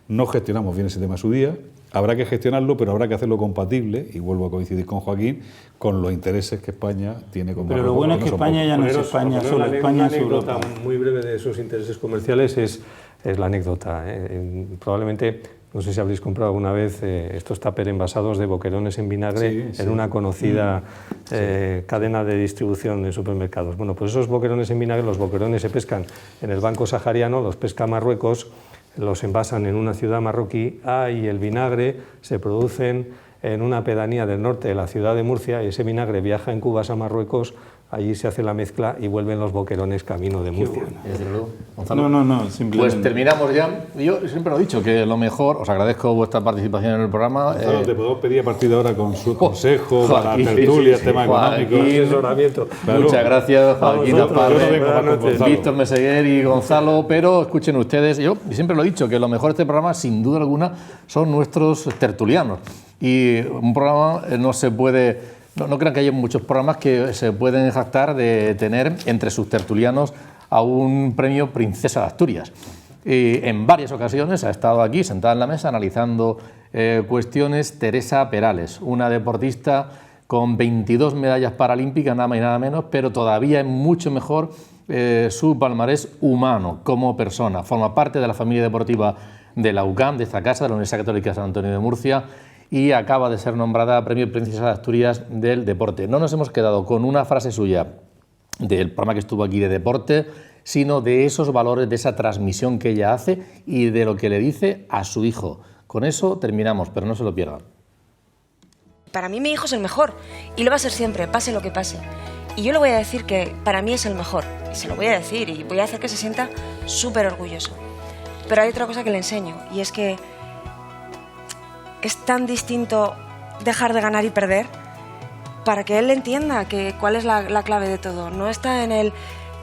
No gestionamos bien ese tema a su día. Habrá que gestionarlo, pero habrá que hacerlo compatible, y vuelvo a coincidir con Joaquín, con los intereses que España tiene con Marruecos. Pero lo bueno es que España ya no es España, solo España es Europa. Una anécdota muy breve de esos intereses comerciales es la anécdota. Probablemente, no sé si habréis comprado alguna vez estos tupper envasados de boquerones en vinagre en una conocida cadena de distribución de supermercados. Bueno, pues esos boquerones en vinagre, los boquerones se pescan en el Banco Sahariano, los pesca Marruecos, los envasan en una ciudad marroquí, y el vinagre se producen en una pedanía del norte de la ciudad de Murcia, y ese vinagre viaja en cubas a Marruecos, allí se hace la mezcla y vuelven los boquerones camino de Murcia. No, simplemente. Pues terminamos ya. Yo siempre lo he dicho, que lo mejor, os agradezco vuestra participación en el programa. Gonzalo, te podemos pedir a partir de ahora con su consejo para tertulias, temas económicos. Asesoramiento. Claro. Muchas gracias, Joaquín Aparre, Víctor Meseguer y Gonzalo, pero escuchen ustedes, yo siempre lo he dicho, que lo mejor de este programa, sin duda alguna, son nuestros tertulianos. Y un programa no se puede... No crean que hay muchos programas que se pueden jactar de tener entre sus tertulianos a un premio Princesa de Asturias. Y en varias ocasiones ha estado aquí, sentada en la mesa, analizando cuestiones Teresa Perales, una deportista con 22 medallas paralímpicas, nada más y nada menos, pero todavía es mucho mejor su palmarés humano como persona. Forma parte de la familia deportiva de la UCAM, de esta casa, de la Universidad Católica de San Antonio de Murcia, y acaba de ser nombrada Premio Princesa de Asturias del Deporte. No nos hemos quedado con una frase suya del programa que estuvo aquí de deporte, sino de esos valores, de esa transmisión que ella hace y de lo que le dice a su hijo. Con eso terminamos, pero no se lo pierdan. Para mí mi hijo es el mejor y lo va a ser siempre, pase lo que pase. Y yo le voy a decir que para mí es el mejor, y se lo voy a decir y voy a hacer que se sienta súper orgulloso. Pero hay otra cosa que le enseño, y es que es tan distinto dejar de ganar y perder para que él entienda que cuál es la clave de todo. No está en el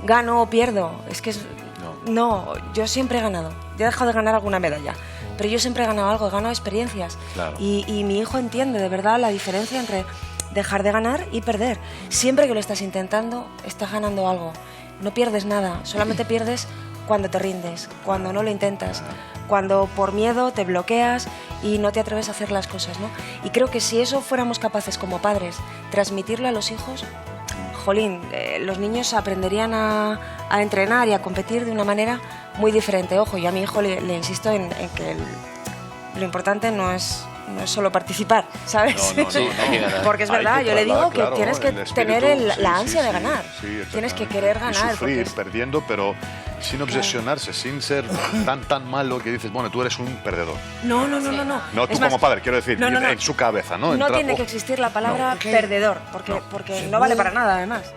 gano o pierdo, es que no, yo siempre he ganado. Yo he dejado de ganar alguna medalla, pero yo siempre he ganado algo, he ganado experiencias. Claro. Y mi hijo entiende de verdad la diferencia entre dejar de ganar y perder. Siempre que lo estás intentando, estás ganando algo. No pierdes nada, solamente pierdes cuando te rindes, cuando no lo intentas, cuando por miedo te bloqueas y no te atreves a hacer las cosas, ¿no? Y creo que si eso fuéramos capaces como padres, transmitirlo a los hijos, jolín, los niños aprenderían a entrenar y a competir de una manera muy diferente. Ojo, yo a mi hijo le insisto en que lo importante no es solo participar, ¿sabes? No. Porque es verdad, yo le digo que claro, tienes que tener la ansia de ganar. Sí, tienes que querer ganar. Y sufrir, perdiendo, pero sin obsesionarse, sin ser tan malo que dices, bueno, tú eres un perdedor. No. No, tú como padre, quiero decir, en su cabeza, ¿no? No tiene que existir la palabra perdedor, porque no vale para nada, además.